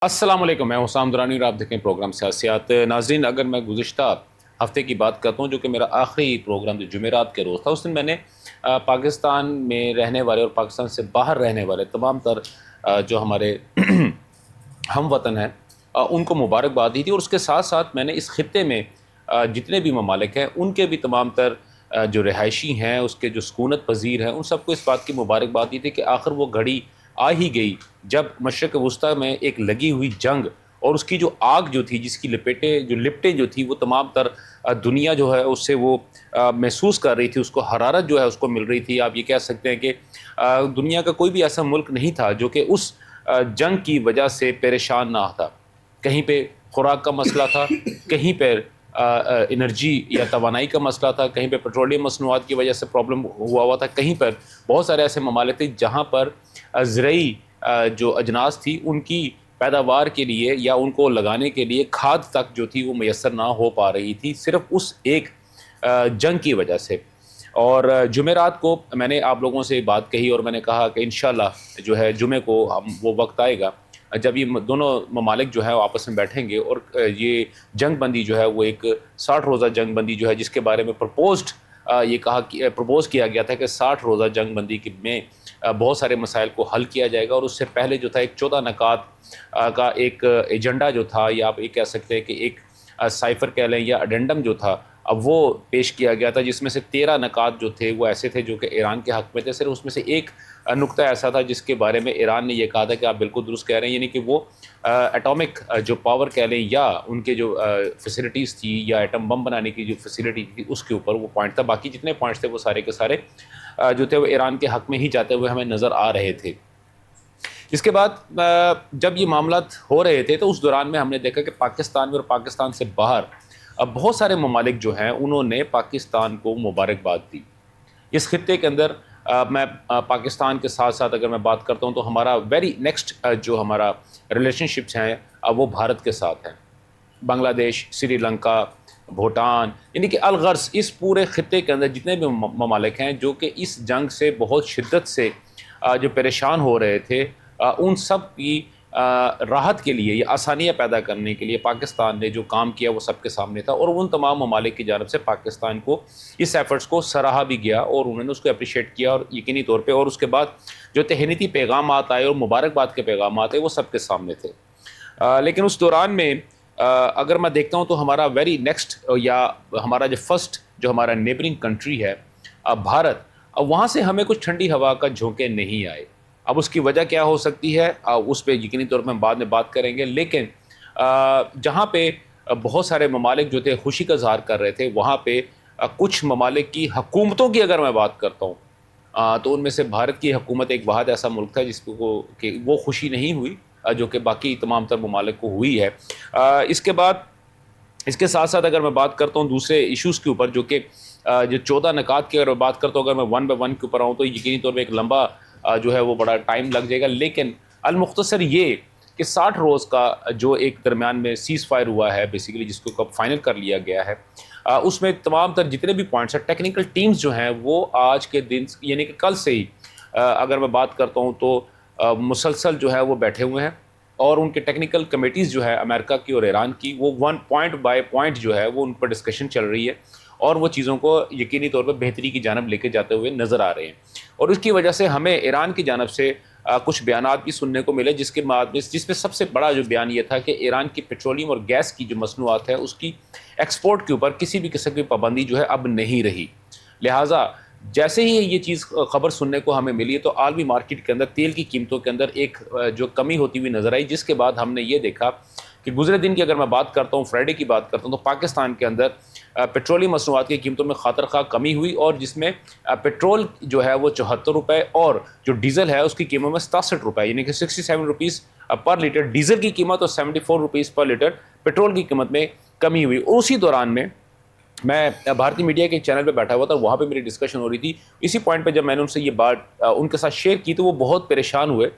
अस्सलाम वालेकुम, मैं हुसाम दुरानी और आप देखें प्रोग्राम सियासत। नाजरीन, अगर मैं गुज़िश्ता हफ़्ते की बात करता हूँ जो कि मेरा आखिरी प्रोग्राम जो जुमेरात के रोज़ था, उस दिन मैंने पाकिस्तान में रहने वाले और पाकिस्तान से बाहर रहने वाले तमाम तर जो हमारे हम वतन हैं उनको मुबारकबाद दी थी। और उसके साथ साथ मैंने इस खित्ते में जितने भी ममालिक हैं उनके भी तमाम तर जो रिहायशी हैं, उसके जो सकूनत पजीर हैं, उन सबको इस बात की मुबारकबाद दी थी कि आखिर वो घड़ी आ ही गई जब मशरक़ वस्ता में एक लगी हुई जंग और उसकी जो आग जो थी, जिसकी लपेटें जो लिपटें जो थी, वो तमाम तर दुनिया जो है उससे वो महसूस कर रही थी, उसको हरारत जो है उसको मिल रही थी। आप ये कह सकते हैं कि दुनिया का कोई भी ऐसा मुल्क नहीं था जो कि उस जंग की वजह से परेशान ना था। कहीं पे खुराक का मसला था, कहीं पर एनर्जी या तवानाई का मसला था, कहीं पे पेट्रोलियम मसनूआत की वजह से प्रॉब्लम हुआ था, कहीं पर बहुत सारे ऐसे ममालिक थे जहाँ पर ज़रई जो अजनास थी उनकी पैदावार के लिए या उनको लगाने के लिए खाद तक जो थी वो मैसर ना हो पा रही थी, सिर्फ़ उस एक जंग की वजह से। और जुमेरात को मैंने आप लोगों से बात कही और मैंने कहा कि इंशाल्लाह जो है जुमे को हम वो वक्त आएगा जब ये दोनों ममालिक जो है वो आपस में बैठेंगे और ये जंग बंदी जो है वो एक 60 रोज़ा जंग बंदी जो है, जिसके बारे में प्रपोज़ किया गया था कि 60 रोज़ा जंग बंदी में बहुत सारे मसाइल को हल किया जाएगा। और उससे पहले जो था एक 14 नकात का एक एजेंडा जो था, या आप ये कह सकते हैं कि एक साइफ़र कह लें या अडेंडम जो था, अब वो पेश किया गया था, जिसमें से 13 नकात जो थे वो ऐसे थे जो कि ईरान के हक़ में थे। सिर्फ उसमें से एक नुक्ता ऐसा था जिसके बारे में ईरान ने ये कहा था कि आप बिल्कुल दुरुस्त कह रहे हैं, यानी कि वो एटॉमिक जो पावर कह लें या उनके जो फैसिलिटीज़ थी या एटम बम बनाने की जो फैसिलिटी थी उसके ऊपर वो पॉइंट था। बाकी जितने पॉइंट्स थे वो सारे के सारे जो थे वो ईरान के हक़ में ही जाते हुए हमें नज़र आ रहे थे। इसके बाद जब ये मामलात हो रहे थे तो उस दौरान में हमने देखा कि पाकिस्तान में और पाकिस्तान से बाहर अब बहुत सारे ममालिक जो हैं उन्होंने पाकिस्तान को मुबारकबाद दी। इस खित्ते के अंदर मैं पाकिस्तान के साथ साथ अगर मैं बात करता हूँ तो हमारा वेरी नेक्स्ट जो हमारा रिलेशनशिप्स हैं वो भारत के साथ हैं। बांग्लादेश, श्रीलंका, भूटान, यानी कि अलगर्ज इस पूरे खित्ते के अंदर जितने भी ममालिक हैं जो कि इस जंग से बहुत शिद्दत से जो परेशान हो रहे थे, उन सब की राहत के लिए या आसानियाँ पैदा करने के लिए पाकिस्तान ने जो काम किया वो सबके सामने था। और उन तमाम ममालिक की जानब से पाकिस्तान को इस एफ़र्ट्स को सराहा भी गया और उन्होंने उसको अप्रिशिएट किया और यकीनी तौर पे। और उसके बाद जो तहनीती पैगाम आए और मुबारकबाद के पैगाम आए वो सबके सामने थे। लेकिन उस दौरान में अगर मैं देखता हूँ तो हमारा वेरी नेक्स्ट या हमारा जो फर्स्ट जो हमारा नेबरिंग कंट्री है भारत, अब वहाँ से हमें कुछ ठंडी हवा का झोंके नहीं आए। अब उसकी वजह क्या हो सकती है उस पे यकीनी तौर पर हम बाद में बात करेंगे। लेकिन जहाँ पे बहुत सारे ममालिक जो थे खुशी का इज़हार कर रहे थे, वहाँ पे कुछ ममालिक की हुकूमतों की अगर मैं बात करता हूँ तो उनमें से भारत की हुकूमत एक वाहिद ऐसा मुल्क था जिसको कि वो खुशी नहीं हुई जो कि बाकी तमाम तर ममालिक को हुई है। इसके बाद इसके साथ साथ अगर मैं बात करता हूँ दूसरे इश्यूज़ के ऊपर जो कि जो 14 नकात की अगर मैं बात करता हूँ, अगर मैं वन बाय वन के ऊपर आऊँ तो यकीनी तौर पे एक लंबा जो है वो बड़ा टाइम लग जाएगा। लेकिन अलमुख्तसर ये कि 60 रोज़ का जो एक दरमियान में सीज़ फायर हुआ है बेसिकली, जिसको कब फाइनल कर लिया गया है, उसमें तमाम तर जितने भी पॉइंट्स हैं, टेक्निकल टीम्स जो हैं वो आज के दिन यानी कि कल से ही अगर मैं बात करता हूँ तो मुसलसल जो है वो बैठे हुए हैं। और उनके टेक्निकल कमेटीज़ जो है अमेरिका की और ईरान की, वो वन पॉइंट बाय पॉइंट जो है वो उन पर डिस्कशन चल रही है और वो चीज़ों को यकीनी तौर पर बेहतरी की जानब लेके जाते हुए नज़र आ रहे हैं। और उसकी वजह से हमें ईरान की जानब से कुछ बयानात भी सुनने को मिले, जिसके बाद जिसमें सबसे बड़ा जो बयान ये था कि ईरान की पेट्रोलियम और गैस की जो मसनूआत है उसकी एक्सपोर्ट के ऊपर किसी भी किस्म की पाबंदी जो है अब नहीं रही। लिहाजा जैसे ही ये चीज़ खबर सुनने को हमें मिली तो आलमी मार्केट के अंदर तेल की कीमतों के अंदर एक जो कमी होती हुई नज़र आई, जिसके बाद हमने ये देखा कि गुज़रे दिन की अगर मैं बात करता हूँ, फ्राइडे की बात करता हूँ, तो पाकिस्तान के अंदर पेट्रोलियम मसनूआत की कीमतों में खातर खा कमी हुई और जिसमें पेट्रोल जो है वो 74 रुपये और जो डीज़ल है उसकी कीमत में 67 रुपये, यानी कि 67 रुपीज़ पर लीटर डीज़ल की कीमत और 74 रुपीज़ पर लीटर पेट्रोल की कीमत में कमी हुई। उसी दौरान में मैं भारतीय मीडिया के चैनल पे बैठा हुआ था, वहाँ पे मेरी डिस्कशन हो रही थी। इसी पॉइंट पे जब मैंने उनसे ये बात उनके साथ शेयर की तो वो बहुत परेशान हुए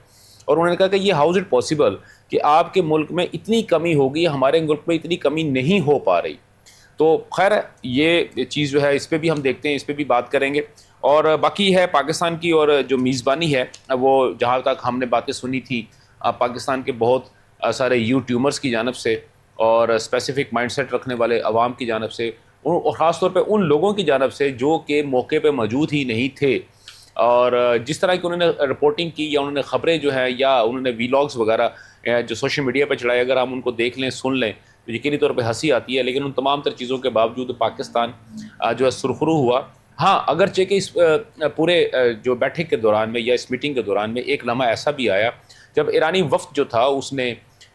और उन्होंने कहा कि ये हाउ इज़ इट पॉसिबल कि आपके मुल्क में इतनी कमी होगी, हमारे मुल्क में इतनी कमी नहीं हो पा रही। तो खैर ये चीज़ जो है इस पर भी हम देखते हैं, इस पर भी बात करेंगे। और बाकी है पाकिस्तान की और जो मेज़बानी है वो, जहाँ तक हमने बातें सुनी थी पाकिस्तान के बहुत सारे यूट्यूबर्स की जानब से और स्पेसिफिक माइंडसेट रखने वाले अवाम की जानब से, और ख़ास तौर पे उन लोगों की जानब से जो कि मौके पे मौजूद ही नहीं थे, और जिस तरह की उन्होंने रिपोर्टिंग की या उन्होंने ख़बरें जो है या उन्होंने वीलॉग्स वगैरह जो सोशल मीडिया पर चढ़ाए, अगर हम उनको देख लें, सुन लें, तो यकीनी तौर पे हंसी आती है। लेकिन उन तमाम तर चीज़ों के बावजूद पाकिस्तान जो है सुरखरू हुआ। हाँ, अगरचे कि इस पूरे जो बैठक के दौरान में या इस मीटिंग के दौरान में एक लम्हा ऐसा भी आया जब ईरानी वफ़द जो था उसने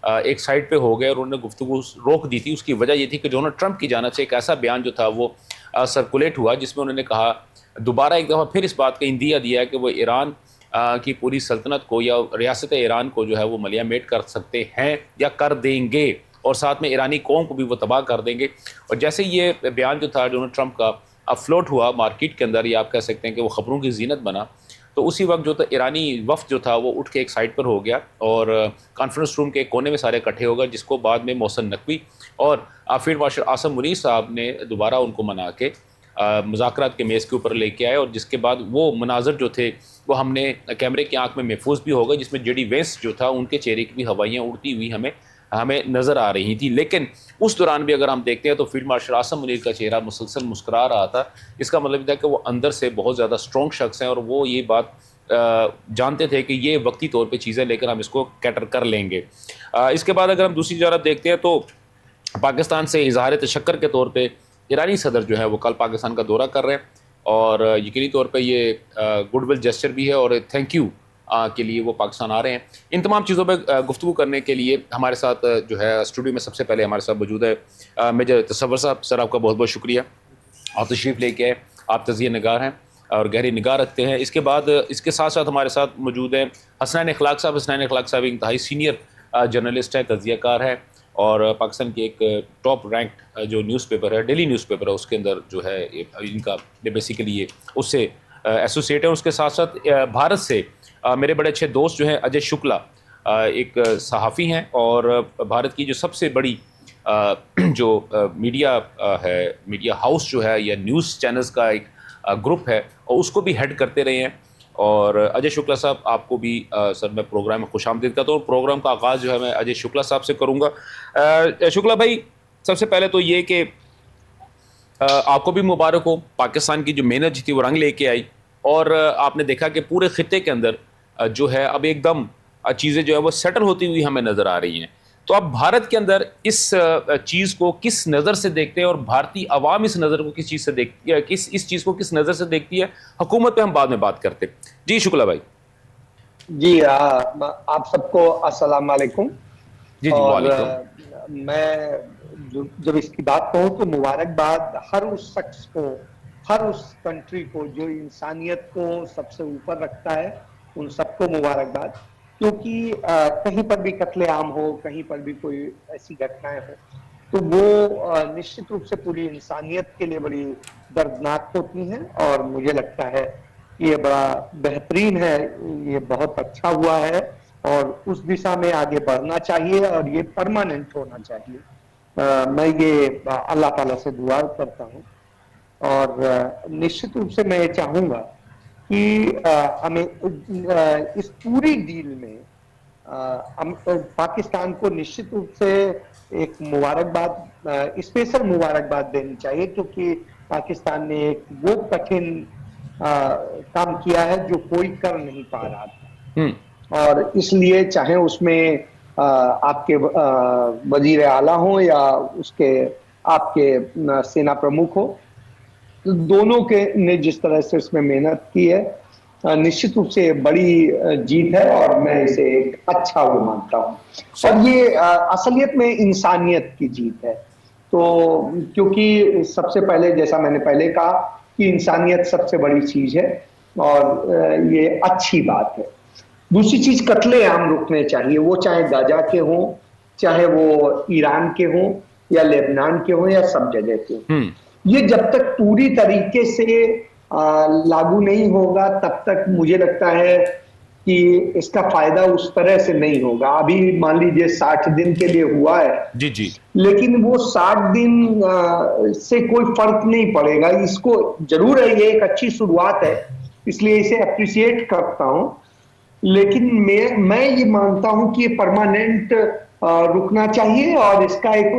एक साइड पे हो गए और उन्होंने गुफ्तगू रोक दी थी। उसकी वजह ये थी कि डोनाल्ड ट्रंप की जानिब से एक ऐसा बयान जो था वो सर्कुलेट हुआ, जिसमें उन्होंने कहा, दोबारा एक दफ़ा फिर इस बात का इंदिया दिया कि वो ईरान की पूरी सल्तनत को या रियासत ईरान को जो है वो मलियामेट कर सकते हैं या कर देंगे, और साथ में ईरानी कौम को भी वो तबाह कर देंगे। और जैसे ये बयान जो था डोनाल्ड ट्रंप का अपफ्लोट हुआ मार्केट के अंदर, या आप कह सकते हैं कि वो ख़बरों की जीनत बना, तो उसी वक्त जो था ईरानी वफ़द जो था वो उठ के एक साइड पर हो गया और कॉन्फ्रेंस रूम के एक कोने में सारे इकट्ठे हो गए, जिसको बाद में मोहसिन नकवी और फील्ड मार्शल आसम मुनीर साहब ने दोबारा उनको मना के मुज़ाकरात के मेज़ के ऊपर लेके आए। और जिसके बाद वो मनाज़र जो थे वो हमने कैमरे की आंख में महफूज भी हो गए, जिसमें जेडी वेंस जो था उनके चेहरे की भी हवाइयाँ उड़ती हुई हमें नज़र आ रही थी। लेकिन उस दौरान भी अगर हम देखते हैं तो फील्ड मार्शल आसम मुनीर का चेहरा मुसलसल मुस्कुरा रहा था। इसका मतलब था कि वो अंदर से बहुत ज़्यादा स्ट्रॉन्ग शख्स हैं और वो ये बात जानते थे कि ये वक्ती तौर पे चीज़ें लेकर हम इसको कैटर कर लेंगे। इसके बाद अगर हम दूसरी तरफ देखते हैं तो पाकिस्तान से इजहार तशक्कर के तौर पे ईरानी सदर जो है वो कल पाकिस्तान का दौरा कर रहे हैं, और यकीनी तौर पे ये गुडविल जेस्चर भी है और थैंक यू के लिए वो पाकिस्तान आ रहे हैं। इन तमाम चीज़ों पर गुफ्तगू करने के लिए हमारे साथ जो है स्टूडियो में सबसे पहले हमारे साथ मौजूद है मेजर तसव्वुर साहब। सर, आपका बहुत बहुत शुक्रिया, आप तशरीफ़ लेके आए, आप तज़िया निगार हैं और गहरी निगाह रखते हैं। इसके बाद इसके साथ साथ हमारे साथ मौजूद हैं हसनैन इखलाक साहब। हसनैन इखलाक साहब इंतहाई सीनियर जर्नलिस्ट हैं, तज़ियाकार हैं, और पाकिस्तान की एक टॉप रैंक जो न्यूज़पेपर है, डेली न्यूज़पेपर है, उसके अंदर जो है इनका बेसिकली ये उससे एसोसिएट है। उसके साथ साथ भारत से मेरे बड़े अच्छे दोस्त जो हैं अजय शुक्ला, एक सहाफ़ी हैं, और भारत की जो सबसे बड़ी जो मीडिया है, मीडिया हाउस जो है या न्यूज़ चैनल्स का एक ग्रुप है, और उसको भी हेड करते रहे हैं। और अजय शुक्ला साहब, आपको भी सर मैं प्रोग्राम में खुशामदीद करता हूँ। प्रोग्राम का आगाज़ जो है मैं अजय शुक्ला साहब से करूँगा। शुक्ला भाई, सबसे पहले तो ये कि आपको भी मुबारक हो, पाकिस्तान की जो मेहनत जी थी वो रंग लेके आई, और आपने देखा कि पूरे खित्ते के अंदर जो है अब एकदम चीज़ें जो है वो सेटल होती हुई हमें नज़र आ रही हैं। तो अब भारत के अंदर इस चीज़ को किस नज़र से देखते हैं, और भारतीय अवाम इस नज़र को किस चीज़ से देखती है, इस चीज़ को किस नज़र से देखती है? हुकूमत पे हम बाद में बात करते। जी शुक्ला भाई। जी, आप सबको अस्सलाम वालेकुम। जी जी, और वालेकुम। मैं जब इसकी बात कहूँ तो मुबारकबाद हर उस शख्स को, हर उस कंट्री को जो इंसानियत को सबसे ऊपर रखता है, उन सबको मुबारकबाद। क्योंकि कहीं पर भी कत्लेआम हो, कहीं पर भी कोई ऐसी घटनाएं हो, तो वो निश्चित रूप से पूरी इंसानियत के लिए बड़ी दर्दनाक होती हैं। और मुझे लगता है ये बड़ा बेहतरीन है, ये बहुत अच्छा हुआ है, और उस दिशा में आगे बढ़ना चाहिए, और ये परमानेंट होना चाहिए। मैं ये अल्लाह ताला से दुआ करता हूँ। और निश्चित रूप से मैं ये चाहूंगा कि हमें इस पूरी डील में हम पाकिस्तान को निश्चित रूप से एक मुबारकबाद, स्पेशल मुबारकबाद देनी चाहिए, क्योंकि पाकिस्तान ने एक वो कठिन काम किया है जो कोई कर नहीं पा रहा था। और इसलिए चाहे उसमें आपके वजीर आला हो या उसके आपके सेना प्रमुख हो, तो दोनों के ने जिस तरह से इसमें मेहनत की है, निश्चित रूप से बड़ी जीत है, और मैं इसे एक अच्छा वो मानता हूँ। और ये असलियत में इंसानियत की जीत है। तो क्योंकि सबसे पहले, जैसा मैंने पहले कहा, कि इंसानियत सबसे बड़ी चीज है, और ये अच्छी बात है। दूसरी चीज, कत्लेआम रुकने चाहिए, वो चाहे गाजा के हों, चाहे वो ईरान के हों, या लेबनान के हों, या सब जगह के हों। ये जब तक पूरी तरीके से लागू नहीं होगा, तब तक मुझे लगता है कि इसका फायदा उस तरह से नहीं होगा। अभी मान लीजिए 60 दिन के लिए हुआ है, जी जी, लेकिन वो 60 दिन से कोई फर्क नहीं पड़ेगा। इसको जरूर है, ये एक अच्छी शुरुआत है, इसलिए इसे अप्रिशिएट करता हूं। लेकिन मैं ये मानता हूं कि ये परमानेंट रुकना चाहिए और इसका एक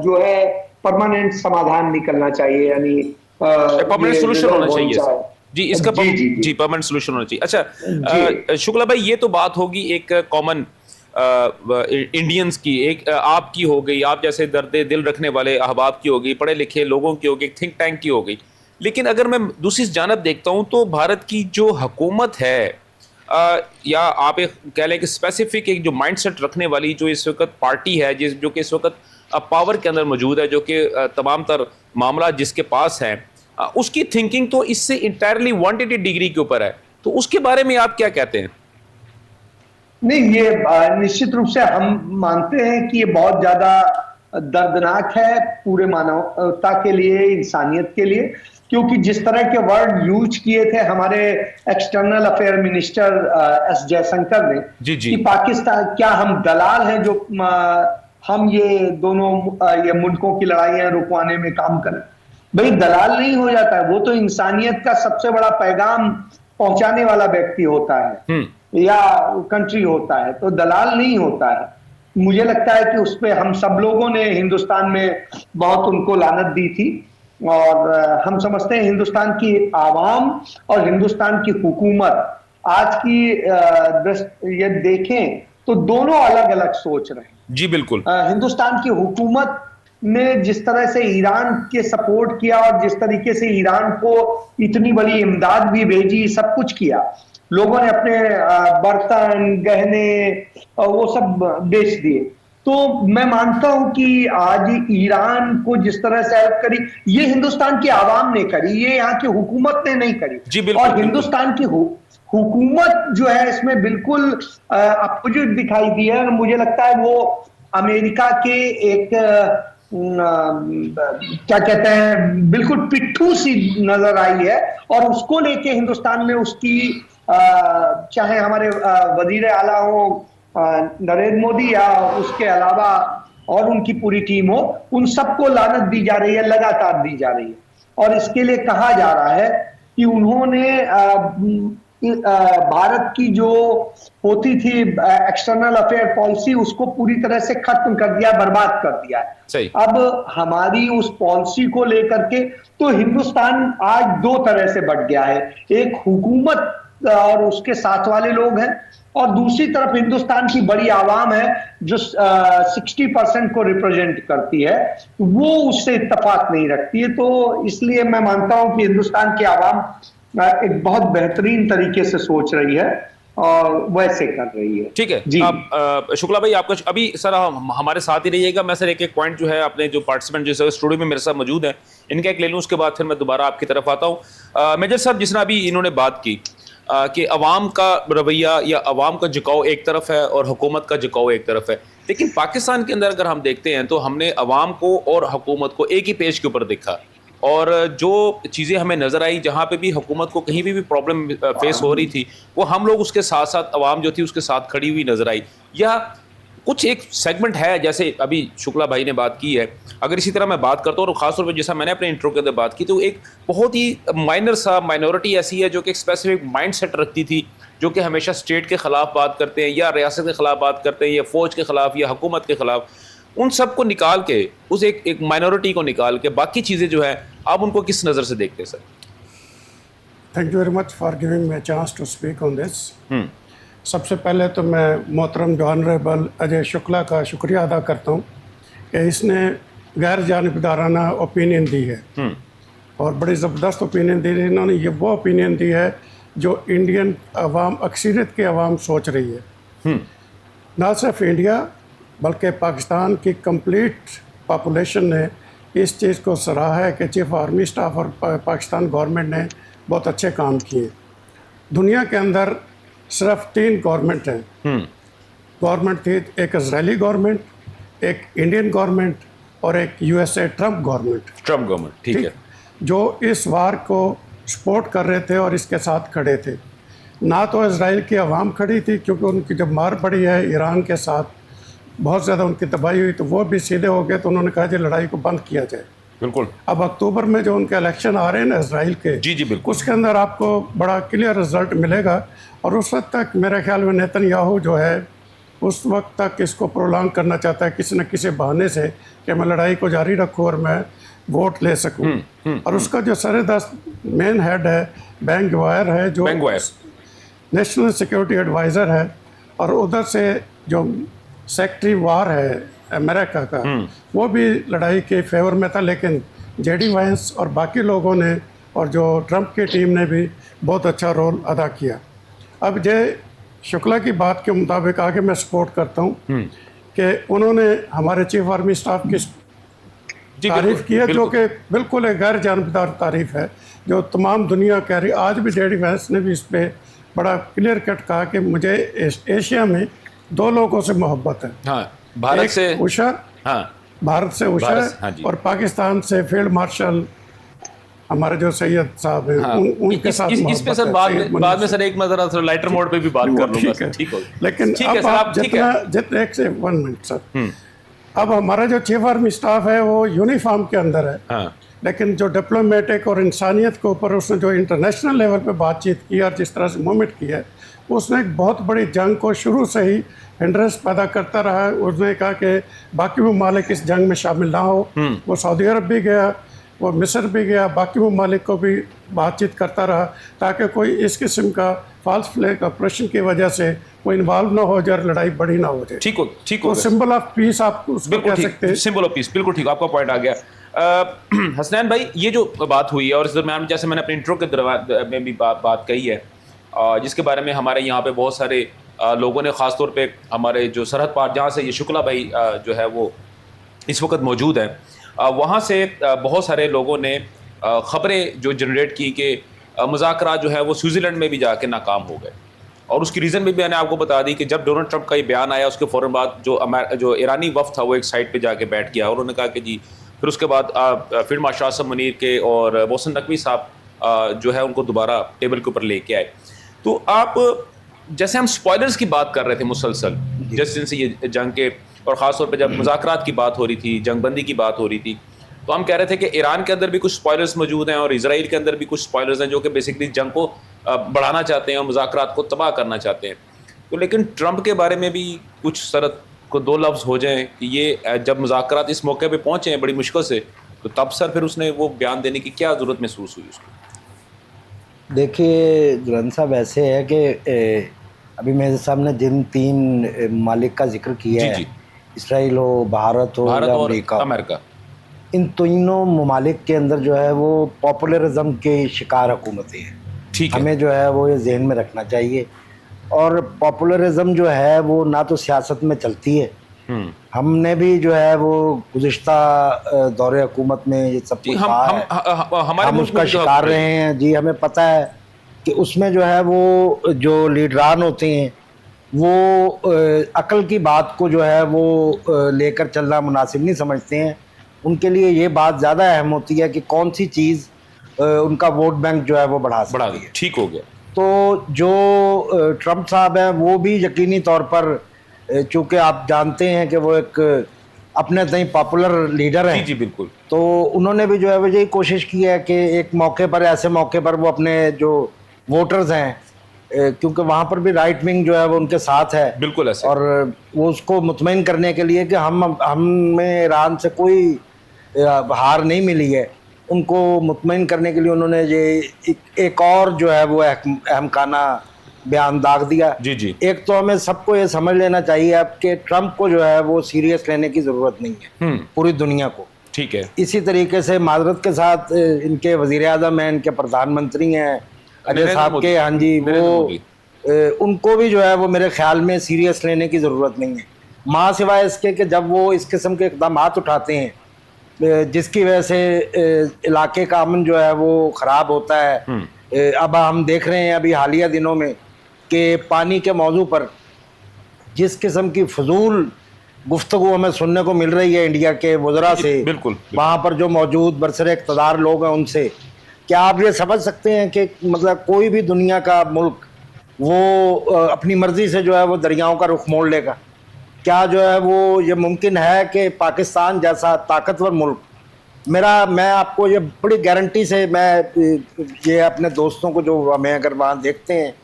जो है परमानेंट समाधान निकलना चाहिए, यानी परमानेंट ये सोल्यूशन रिजॉल्व होना होनी चाहिए चाहिए। जी, इसका जी जी जी जी परमानेंट सोल्यूशन होना चाहिए। जी। अच्छा शुक्ला भाई, ये तो बात होगी एक कॉमन इंडियंस की, एक आपकी हो गई, आप जैसे दर्द दिल रखने वाले अहबाब की हो गई, पढ़े लिखे लोगों की हो गई, थिंक टैंक की हो गई। लेकिन अगर मैं दूसरी जानब देखता हूँ तो भारत की जो हुकूमत है, या आप एक कह लें कि स्पेसिफिक एक जो माइंडसेट रखने वाली जो इस वक्त पार्टी है, जो कि इस वक्त पावर के अंदर मौजूद है, जो कि तमाम तर मामला जिसके पास है, उसकी थिंकिंग तो इससे इंटायरली 180 डिग्री के ऊपर है। तो उसके बारे में आप क्या कहते हैं? नहीं, ये निश्चित रूप से हम मानते हैं कि ये बहुत ज्यादा दर्दनाक है पूरे मानवता के लिए, इंसानियत के लिए, क्योंकि जिस तरह के वर्ड यूज किए थे हमारे external affair minister S Jaishankar ने, जी जी कि पाकिस्तान क्या हम दलाल हैं जो हम ये दोनों ये मुल्कों की लड़ाइयां रुकवाने में काम करें। भाई दलाल नहीं हो जाता है, वो तो इंसानियत का सबसे बड़ा पैगाम पहुंचाने वाला व्यक्ति होता है या कंट्री होता है, तो दलाल नहीं होता है। मुझे लगता है कि उस पर हम सब लोगों ने हिंदुस्तान में बहुत उनको लानत दी थी, और हम समझते हैं हिंदुस्तान की आवाम और हिंदुस्तान की हुकूमत आज की ये देखें तो दोनों अलग अलग सोच रहे हैं। जी बिल्कुल। हिंदुस्तान की हुकूमत ने जिस तरह से ईरान के सपोर्ट किया और जिस तरीके से ईरान को इतनी बड़ी इमदाद भी भेजी, सब कुछ किया, लोगों ने अपने बर्तन गहने वो सब बेच दिए। तो मैं मानता हूं कि आज ईरान को जिस तरह से हेल्प करी, ये हिंदुस्तान की आवाम ने करी, ये यहाँ की हुकूमत ने नहीं करी। जी बिल्कुल, और हिंदुस्तान की हुकूमत जो है इसमें बिल्कुल अपोजिट दिखाई दी है। मुझे लगता है वो अमेरिका के एक क्या कहते हैं, बिल्कुल पिट्ठू सी नजर आई है, और उसको लेके हिंदुस्तान में उसकी चाहे हमारे वजीर आला हो नरेंद्र मोदी या उसके अलावा और उनकी पूरी टीम हो, उन सबको लानत दी जा रही है, लगातार दी जा रही है। और इसके लिए कहा जा रहा है कि उन्होंने भारत की जो होती थी एक्सटर्नल अफेयर पॉलिसी, उसको पूरी तरह से खत्म कर दिया, बर्बाद कर दिया है। सही। अब हमारी उस पॉलिसी को लेकर के तो हिंदुस्तान आज दो तरह से बट गया है, एक हुकूमत और उसके साथ वाले लोग हैं, और दूसरी तरफ हिंदुस्तान की बड़ी आवाम है जो 60% को रिप्रेजेंट करती है, वो उससे इत्तेफाक नहीं रखती है। तो इसलिए मैं मानता हूं कि हिंदुस्तान की आवाम एक बहुत बेहतरीन तरीके से सोच रही है और वैसे कर रही है। ठीक है जी। अब शुक्ला भाई, आपका अभी सर हमारे साथ ही रहिएगा। मैं सर एक एक पॉइंट जो है अपने जो पार्टिसिपेंट जो स्टूडियो में मेरे साथ मौजूद हैं इनका एक ले लूँ, उसके बाद फिर मैं दोबारा आपकी तरफ आता हूँ। मेजर साहब, जिसने अभी इन्होंने बात की कि अवाम का रवैया या अवाम का झुकाव एक तरफ है और हुकूमत का झुकाव एक तरफ है, लेकिन पाकिस्तान के अंदर अगर हम देखते हैं तो हमने अवाम को और हुकूमत को एक ही पेज के ऊपर देखा, और जो चीज़ें हमें नज़र आई जहाँ पे भी हुकूमत को कहीं भी प्रॉब्लम फेस हो रही थी, वो हम लोग उसके साथ साथ अवाम जो थी उसके साथ खड़ी हुई नज़र आई। या कुछ एक सेगमेंट है, जैसे अभी शुक्ला भाई ने बात की है, अगर इसी तरह मैं बात करता हूँ और ख़ासतौर पर जैसा मैंने अपने इंट्रो के अंदर बात की, तो एक बहुत ही माइनर सा माइनॉरिटी ऐसी है जो कि एक स्पेसिफिक माइंड सेट रखती थी, जो कि हमेशा स्टेट के ख़िलाफ़ बात करते हैं या रियासत के ख़िलाफ़ बात करते हैं या फ़ौज के ख़िलाफ़ या हुकूमत के ख़िलाफ़। उन सब को निकाल के, उस एक माइनॉरिटी को निकाल के बाकी चीज़ें जो है, आप उनको किस नज़र से देखते हैं sir? Thank you very much for giving me chance to speak on this. सबसे पहले तो मैं मोहतरम ऑनरेबल अजय शुक्ला का शुक्रिया अदा करता हूँ कि इसने गैर जानिबदाराना ओपिनियन दी है, और बड़ी ज़बरदस्त ओपिनियन दी है। इन्होंने ये वो ओपिनियन दी है जो इंडियन अवाम, अक्सरियत की अवाम सोच रही है। ना सिर्फ इंडिया बल्कि पाकिस्तान की कंप्लीट पॉपुलेशन ने इस चीज़ को सराहा है कि चीफ आर्मी स्टाफ और पाकिस्तान गवर्नमेंट ने बहुत अच्छे काम किए। दुनिया के अंदर सिर्फ 3 गवर्नमेंट हैं। गवर्नमेंट थी एक इजरायली गवर्नमेंट, एक इंडियन गवर्नमेंट और एक यूएसए ट्रम्प गवर्नमेंट, ठीक है, जो इस वार को सपोर्ट कर रहे थे और इसके साथ खड़े थे। ना तो इजराइल की आवाम खड़ी थी, क्योंकि उनकी जब मार पड़ी है ईरान के साथ, बहुत ज़्यादा उनकी तबाही हुई, तो वो भी सीधे हो गए, तो उन्होंने कहा कि लड़ाई को बंद किया जाए। बिल्कुल। अब अक्टूबर में जो उनके इलेक्शन आ रहे हैं ना इजराइल के, जी बिल्कुल, उसके अंदर आपको बड़ा क्लियर रिजल्ट मिलेगा, और उस वक्त तक मेरे ख्याल में नेतन्याहू जो है उस वक्त तक इसको प्रोलॉन्ग करना चाहता है किसी न किसी बहाने से कि मैं लड़ाई को जारी रखूं और मैं वोट ले सकूं। और उसका जो सरदस्त मेन हेड है बेन ग्वायर है, जो नेशनल सिक्योरिटी एडवाइज़र है, और उधर से जो सेक्रेटरी वार है अमेरिका का, वो भी लड़ाई के फेवर में था, लेकिन जेडी वांस और बाकी लोगों ने और जो ट्रंप की टीम ने भी बहुत अच्छा रोल अदा किया। अब जय शुक्ला की बात के मुताबिक आगे मैं सपोर्ट करता हूँ कि उन्होंने हमारे चीफ आर्मी स्टाफ की तारीफ़ की है, जो कि बिल्कुल एक गैर जानबदार तारीफ़ है जो तमाम दुनिया कह रही। आज भी जेडी वांस ने भी इस पर बड़ा क्लियर कट कहा कि मुझे एशिया में 2 लोगों से मोहब्बत है। हाँ, भारत से उषा, हाँ, भारत से उषा हाँ जी। और पाकिस्तान से फील्ड मार्शल हमारे जो सैयद साहब हैं, हाँ, उनके साथ इस पे सर बाद में सर एक मज़रा सर लाइटर मोड पे भी बात कर लूँगा। ठीक हो, लेकिन अब आप जितना एक से 1 मिनट सर, अब हमारा जो चीफ आर्मी स्टाफ है वो यूनिफॉर्म के अंदर है। हाँ, लेकिन जो डिप्लोमेटिक और इंसानियत के ऊपर उसने जो इंटरनेशनल लेवल पे बातचीत की और जिस तरह से मूवमेंट की है, उसने एक बहुत बड़ी जंग को शुरू से ही इंटरेस्ट पैदा करता रहा है। उसने कहा कि बाकी ममालिक इस जंग में शामिल ना हो। वो सऊदी अरब भी गया, वो मिस्र भी गया, बाकी ममालिक को भी बातचीत करता रहा ताकि कोई इस किस्म का फॉल्स फ्लैग ऑपरेशन की वजह से कोई इन्वॉल्व ना हो जाए, लड़ाई बड़ी ना हो जाए। ठीक हो, ठीक हो। सिंबल ऑफ पीस आप उसको कह सकते हैं। सिंबल ऑफ पीस, बिल्कुल ठीक, आपका पॉइंट आ गया। हसनैन भाई, ये जो बात हुई है और इस दरम्यान जैसे मैंने अपने इंट्रो के दरम्यान में भी बात कही है, जिसके बारे में हमारे यहाँ पे बहुत सारे लोगों ने, ख़ासतौर पे हमारे जो सरहद पार जहाँ से ये शुक्ला भाई जो है वो इस वक्त मौजूद है, वहाँ से बहुत सारे लोगों ने ख़बरें जो जनरेट की कि मुज़ाकरात जो है वो स्विट्ज़रलैंड में भी जाके नाकाम हो गए। और उसकी रीज़न भी मैंने आपको बता दी कि जब डोनाल्ड ट्रंप का ये बयान आया उसके फ़ौरन बाद जो ईरानी वफ़द था वो एक साइड पे जाके बैठ गया और उन्होंने कहा कि जी, फिर उसके बाद फील्ड मार्शल आसिम मुनीर के और मोहसिन नकवी साहब जो है उनको दोबारा टेबल के ऊपर लेके आए। तो आप, जैसे हम स्पॉयलर्स की बात कर रहे थे मुसलसल, जैसे जिनसे ये जंग के, और ख़ासतौर पे जब मुज़ाकरात की बात हो रही थी, जंगबंदी की बात हो रही थी, तो हम कह रहे थे कि ईरान के अंदर भी कुछ स्पॉयलर्स मौजूद हैं और इजराइल के अंदर भी कुछ स्पॉयलर्स हैं जो कि बेसिकली जंग को बढ़ाना चाहते हैं और मुज़ाकरात को तबाह करना चाहते हैं। तो लेकिन ट्रंप के बारे में भी कुछ सरत को 2 लफ्ज़ हो जाएं कि ये जब मुज़ाकरात इस मौके पे पहुँचे हैं बड़ी मुश्किल से, तो तब सर फिर उसने वो बयान देने की क्या ज़रूरत महसूस हुई उसको? देखिए दुरंत साहब, ऐसे है कि अभी मेरे सामने जिन 3 मालिक का जिक्र किया है, इसराइल हो, भारत हो या अमेरिका, इन तीनों ममालिक के अंदर जो है वो पॉपुलरिज्म के शिकार हुकूमतें हैं। ठीक है, हमें जो है वो ये जहन में रखना चाहिए। और पॉपुलरिज्म जो है वो ना तो सियासत में चलती है, हमने भी जो है वो गुज़िश्ता दौरे हुकूमत में ये सब कुछ हम उसका शिकार रहे हैं जी। हमें पता है कि उसमें जो है वो जो लीडरान होते हैं वो अकल की बात को जो है वो लेकर चलना मुनासिब नहीं समझते हैं। उनके लिए ये बात ज़्यादा अहम होती है कि कौन सी चीज़ उनका वोट बैंक जो है वो बढ़ा सकती है। ठीक हो गया। तो जो ट्रंप साहब हैं वो भी यकीनी तौर पर, चूँकि आप जानते हैं कि वो एक अपने तय पॉपुलर लीडर हैं। जी बिल्कुल। तो उन्होंने भी जो है वो यही कोशिश की है कि एक मौके पर, ऐसे मौके पर वो अपने जो वोटर्स हैं, क्योंकि वहाँ पर भी राइट विंग जो है वो उनके साथ है, बिल्कुल ऐसे, और वो उसको मुतमईन करने के लिए कि हमें ईरान से कोई हार नहीं मिली है, उनको मुतमईन करने के लिए उन्होंने ये एक और जो है वो अहमकाना बयान दाग दिया। जी। एक तो हमें सबको ये समझ लेना चाहिए अब कि ट्रंप को जो है वो सीरियस लेने की ज़रूरत नहीं है, पूरी दुनिया को। ठीक है। इसी तरीके से माजरत के साथ इनके वज़ीर आज़म हैं, इनके प्रधानमंत्री हैं अजय साहब के, हाँ जी, वो उनको भी जो है वो मेरे ख्याल में सीरियस लेने की ज़रूरत नहीं है, माँ सिवाय इसके कि जब वो इस किस्म के इक़दाम उठाते हैं जिसकी वजह से इलाके का अमन जो है वो ख़राब होता है। अब हम देख रहे हैं अभी हालिया दिनों में कि पानी के मौजू पर जिस किस्म की फजूल गुफ्तगू हमें सुनने को मिल रही है इंडिया के वज़रा से, बिल्कुल, वहाँ पर जो मौजूद बरसर इक़्तिदार लोग हैं उनसे, क्या आप ये समझ सकते हैं कि मतलब कोई भी दुनिया का मुल्क वो अपनी मर्ज़ी से जो है वो दरियाओं का रुख मोड़ लेगा? क्या जो है वो ये मुमकिन है कि पाकिस्तान जैसा ताकतवर मुल्क, मैं आपको ये बड़ी गारंटी से मैं ये अपने दोस्तों को जो हमें अगर वहाँ देखते हैं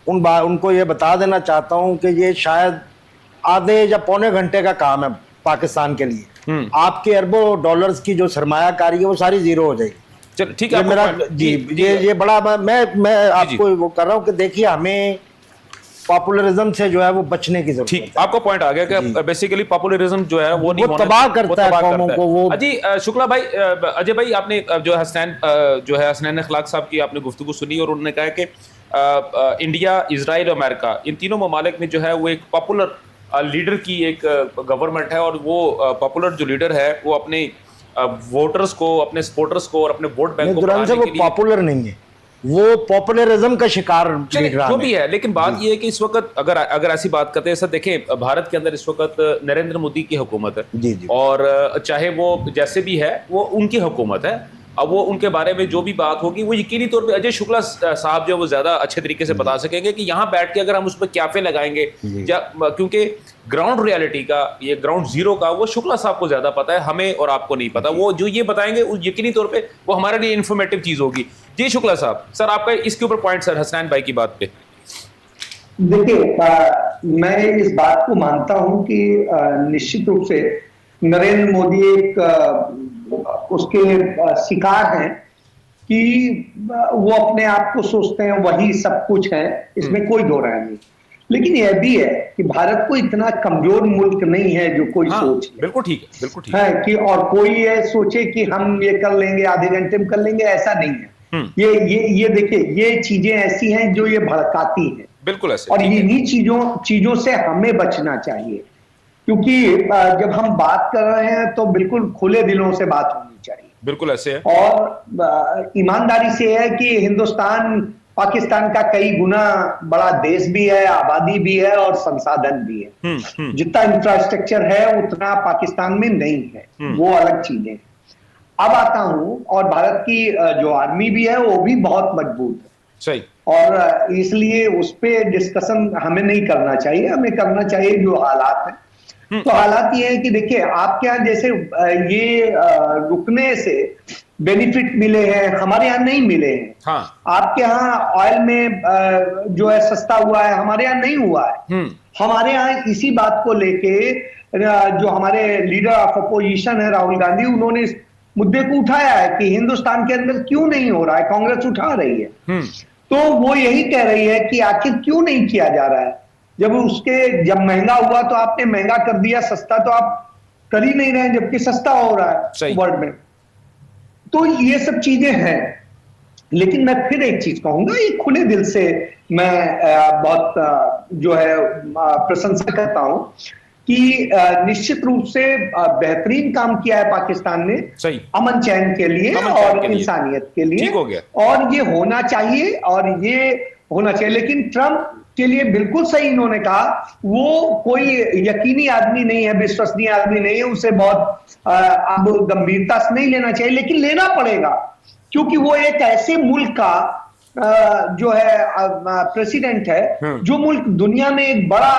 उनको ये बता देना चाहता हूँ कि ये शायद आधे या पौने घंटे का काम है पाकिस्तान के लिए। आपके अरबों डॉलर्स की जो सरमायाकारी है वो सारी जीरो हो जाएगी। चलो ठीक है, मेरा जी ये बड़ा मैं आपको वो कर रहा हूँ कि देखिए हमें पॉपुलरिज्म से जो है वो बचने की जरूरत है। ठीक, आपका पॉइंट आ गया कि बेसिकली पॉपुलरिज्म जो है वो नहीं होना, तबाह करता है कौमों को। वो जी शुक्ला भाई, अजय भाई, आपने जो हसनैन अखलाक साहब की आपने गुफ्तगू सुनी और उन्होंने कहा कि इंडिया, इजराइल और अमेरिका, इन तीनों ममालिक में जो है वो एक पॉपुलर लीडर की एक गवर्नमेंट है, और वो पॉपुलर जो लीडर है वो अपने वोटर्स को, अपने सपोर्टर्स को और अपने वोट बैंक को बढ़ाने के लिए पॉपुलर नहीं है, वो पॉपुलरिज्म का शिकार जो भी है। लेकिन बात यह है कि इस वक्त अगर ऐसी बात करते हैं सर, देखें भारत के अंदर इस वक्त नरेंद्र मोदी की हुकूमत है जी। और चाहे वो जैसे भी है वो उनकी हुकूमत है। अब वो उनके बारे में जो भी बात होगी वो यकीनी तौर पे अजय शुक्ला साहब जो वो ज़्यादा अच्छे तरीके से बता सकेंगे कि यहाँ बैठ के अगर हम उस पर क्याफे लगाएंगे, या क्योंकि ग्राउंड रियलिटी का, ये ग्राउंड जीरो का, वो शुक्ला साहब को ज़्यादा पता है, हमें और आपको नहीं पता। वो जो ये बताएंगे यकीनी तौर पे वो हमारे लिए इन्फॉर्मेटिव चीज़ होगी। जी शुक्ला साहब, सर आपका इसके ऊपर पॉइंट सर हसनैन भाई की बात पे। देखिए, मैं इस बात को मानता हूं कि निश्चित रूप से नरेंद्र मोदी एक उसके शिकार हैं कि वो अपने आप को सोचते हैं वही सब कुछ है, इसमें कोई दो राय नहीं। लेकिन यह भी है कि भारत को इतना कमजोर मुल्क नहीं है जो कोई सोच ले। बिल्कुल ठीक है, बिल्कुल ठीक है कि और कोई ये सोचे कि हम ये कर लेंगे, आधे घंटे में कर लेंगे, ऐसा नहीं है। ये देखिए, ये चीजें ऐसी हैं जो ये भड़काती हैं, बिल्कुल ऐसे, और इन्हीं चीजों से हमें बचना चाहिए। क्योंकि जब हम बात कर रहे हैं तो बिल्कुल खुले दिलों से बात होनी चाहिए। बिल्कुल ऐसे है, और ईमानदारी से है कि हिंदुस्तान पाकिस्तान का कई गुना बड़ा देश भी है, आबादी भी है और संसाधन भी है। जितना इंफ्रास्ट्रक्चर है उतना पाकिस्तान में नहीं है, वो अलग चीजें। अब आता हूं, और भारत की जो आर्मी भी है वो भी बहुत मजबूत है, सही, और इसलिए उस पर डिस्कशन हमें नहीं करना चाहिए। हमें करना चाहिए जो हालात है। तो हालात ये है कि देखिए, आपके यहाँ जैसे ये रुकने से बेनिफिट मिले हैं, हमारे यहाँ नहीं मिले हैं। हाँ। आपके यहाँ ऑयल में जो है सस्ता हुआ है, हमारे यहाँ नहीं हुआ है। हमारे यहाँ इसी बात को लेके जो हमारे लीडर ऑफ अपोजिशन है राहुल गांधी, उन्होंने इस मुद्दे को उठाया है कि हिंदुस्तान के अंदर क्यों नहीं हो रहा है, कांग्रेस उठा रही है। तो वो यही कह रही है कि आखिर क्यों नहीं किया जा रहा है। जब महंगा हुआ तो आपने महंगा कर दिया, सस्ता तो आप कर ही नहीं रहे, जबकि सस्ता हो रहा है वर्ल्ड में। तो ये सब चीजें हैं। लेकिन मैं फिर एक चीज कहूंगा, ये खुले दिल से मैं बहुत जो है प्रशंसा करता हूं कि निश्चित रूप से बेहतरीन काम किया है पाकिस्तान ने अमन चैन के लिए और इंसानियत के लिए, ठीक हो गया। और ये होना चाहिए, और ये होना चाहिए। लेकिन ट्रंप के लिए बिल्कुल सही इन्होंने कहा, वो कोई यकीनी आदमी नहीं है, विश्वसनीय आदमी नहीं है, उसे बहुत अब गंभीरता से नहीं लेना चाहिए। लेकिन लेना पड़ेगा, क्योंकि वो एक ऐसे मुल्क का जो है प्रेसिडेंट है, जो मुल्क दुनिया में एक बड़ा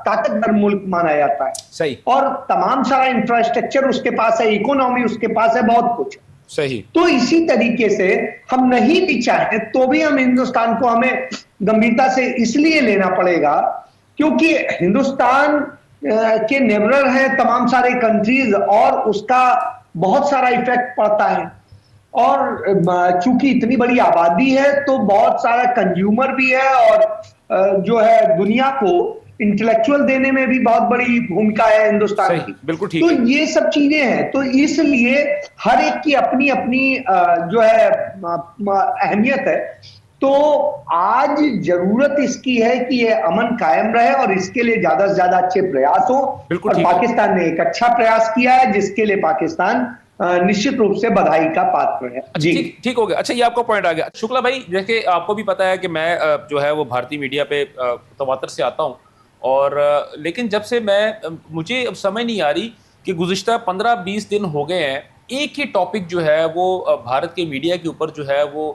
ताकतवर मुल्क माना जाता है। सही। और तमाम सारा इंफ्रास्ट्रक्चर उसके पास है, इकोनॉमी उसके पास है, बहुत कुछ। सही। तो इसी तरीके से हम नहीं भी चाहें तो भी हम हिंदुस्तान को हमें गंभीरता से इसलिए लेना पड़ेगा क्योंकि हिंदुस्तान के नेबरर हैं तमाम सारे कंट्रीज, और उसका बहुत सारा इफेक्ट पड़ता है। और चूंकि इतनी बड़ी आबादी है तो बहुत सारा कंज्यूमर भी है, और जो है दुनिया को इंटेलेक्चुअल देने में भी बहुत बड़ी भूमिका है हिंदुस्तान की। बिल्कुल ठीक। तो ये सब चीजें हैं, तो इसलिए हर एक की अपनी अपनी जो है अहमियत है। तो आज जरूरत इसकी है कि ये अमन कायम रहे, और इसके लिए ज्यादा से ज्यादा अच्छे प्रयास हो। और पाकिस्तान ने एक अच्छा प्रयास किया है, जिसके लिए पाकिस्तान निश्चित रूप से बधाई का पात्र है। जी ठीक हो गया। अच्छा, ये आपका पॉइंट आ गया शुक्ला भाई। जैसे आपको भी पता है कि मैं जो है वो भारतीय मीडिया पे तवातर से आता हूँ, और लेकिन जब से मुझे अब समझ नहीं आ रही कि गुज़िश्ता 15-20 दिन हो गए हैं, एक ही टॉपिक जो है वो भारत के मीडिया के ऊपर जो है वो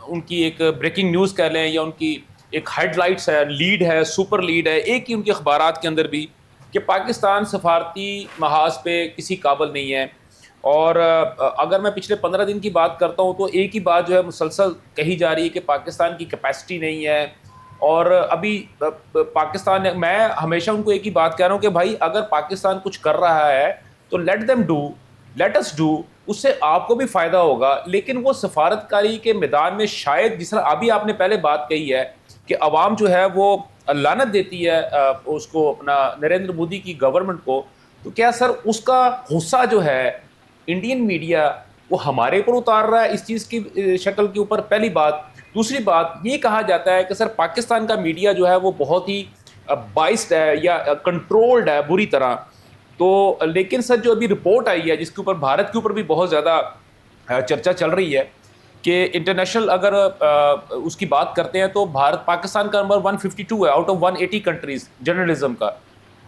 उनकी एक ब्रेकिंग न्यूज़ कह लें, या उनकी एक हेडलाइट्स है, लीड है, सुपर लीड है एक ही उनके अखबारात के अंदर भी, कि पाकिस्तान सफारती महाज पे किसी काबिल नहीं है। और अगर मैं पिछले 15 दिन की बात करता हूँ तो एक ही बात जो है मुसलसल कही जा रही है कि पाकिस्तान की कैपेसिटी नहीं है, और अभी पाकिस्तान, मैं हमेशा उनको एक ही बात कह रहा हूँ कि भाई अगर पाकिस्तान कुछ कर रहा है तो लेट अस डू, उससे आपको भी फ़ायदा होगा। लेकिन वो सफारतकारी के मैदान में शायद, जिस तरह अभी आपने पहले बात कही है कि अवाम जो है वो लानत देती है उसको, अपना नरेंद्र मोदी की गवर्नमेंट को, तो क्या सर उसका गुस्सा जो है इंडियन मीडिया वो हमारे ऊपर उतार रहा है इस चीज़ की शक्ल के ऊपर? पहली बात। दूसरी बात, ये कहा जाता है कि सर पाकिस्तान का मीडिया जो है वो बहुत ही बाइस्ड है या कंट्रोल्ड है बुरी तरह। तो लेकिन सर जो अभी रिपोर्ट आई है जिसके ऊपर भारत के ऊपर भी बहुत ज़्यादा चर्चा चल रही है कि इंटरनेशनल अगर उसकी बात करते हैं तो भारत, पाकिस्तान का नंबर 152 है आउट ऑफ 180 कंट्रीज़ जर्नलिज्म का,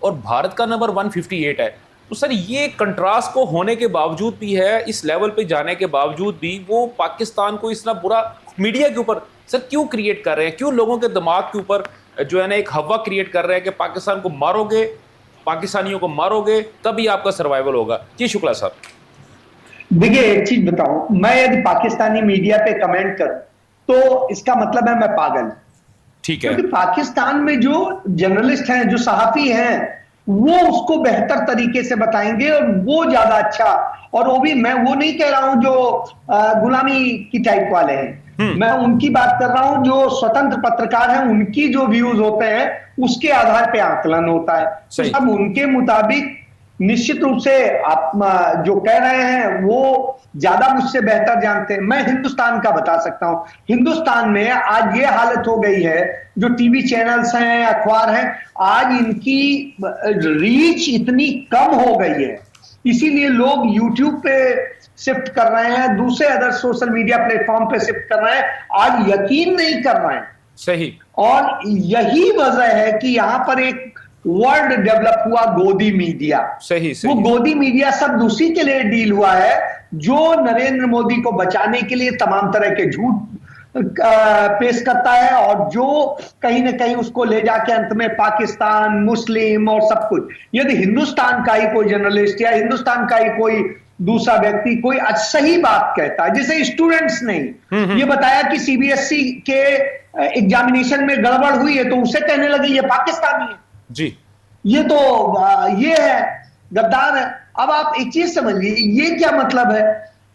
और भारत का नंबर 158 है। तो सर ये कंट्रास्ट को होने के बावजूद भी है, इस लेवल पे जाने के बावजूद भी वो पाकिस्तान को इतना बुरा मीडिया के ऊपर सर क्यों क्रिएट कर रहे हैं? क्यों लोगों के दिमाग के ऊपर जो है ना एक हवा क्रिएट कर रहे हैं कि पाकिस्तान को मारोगे, पाकिस्तानियों को मारोगे तभी आपका सर्वाइवल होगा? जी शुक्ला साहब। देखिए एक चीज बताऊं, मैं यदि पाकिस्तानी मीडिया पे कमेंट करूं तो इसका मतलब है मैं पागल। ठीक है, क्योंकि पाकिस्तान में जो जर्नलिस्ट हैं, जो सहाफी हैं, वो उसको बेहतर तरीके से बताएंगे और वो ज्यादा अच्छा। और वो भी मैं वो नहीं कह रहा हूं जो गुलामी की टाइप वाले हैं, मैं उनकी बात कर रहा हूं जो स्वतंत्र पत्रकार हैं, उनकी जो व्यूज होते हैं उसके आधार पे आकलन होता है। तो सब उनके मुताबिक निश्चित रूप से आप जो कह रहे हैं वो ज्यादा मुझसे बेहतर जानते हैं। मैं हिंदुस्तान का बता सकता हूं। हिंदुस्तान में आज ये हालत हो गई है, जो टीवी चैनल्स हैं, अखबार हैं, आज इनकी रीच इतनी कम हो गई है, इसीलिए लोग यूट्यूब पे शिफ्ट कर रहे हैं, दूसरे अदर सोशल मीडिया प्लेटफॉर्म पे शिफ्ट कर रहे हैं, आज यकीन नहीं कर रहे हैं। सही। और यही वजह है कि यहां पर एक वर्ड डेवलप हुआ, गोदी मीडिया। सही। वो गोदी मीडिया शब्द उसी के लिए डील हुआ है जो नरेंद्र मोदी को बचाने के लिए तमाम तरह के झूठ पेश करता है और जो कहीं ना कहीं उसको ले जाके अंत में पाकिस्तान, मुस्लिम और सब कुछ। यदि हिंदुस्तान का ही कोई जर्नलिस्ट या हिंदुस्तान का ही कोई दूसरा व्यक्ति कोई सही बात कहता है, जैसे स्टूडेंट्स ने ये बताया कि सीबीएसई के एग्जामिनेशन में गड़बड़ हुई है, तो उसे कहने लगे ये पाकिस्तानी है जी, ये तो ये है, गद्दार है। अब आप एक चीज समझिए, ये क्या मतलब है?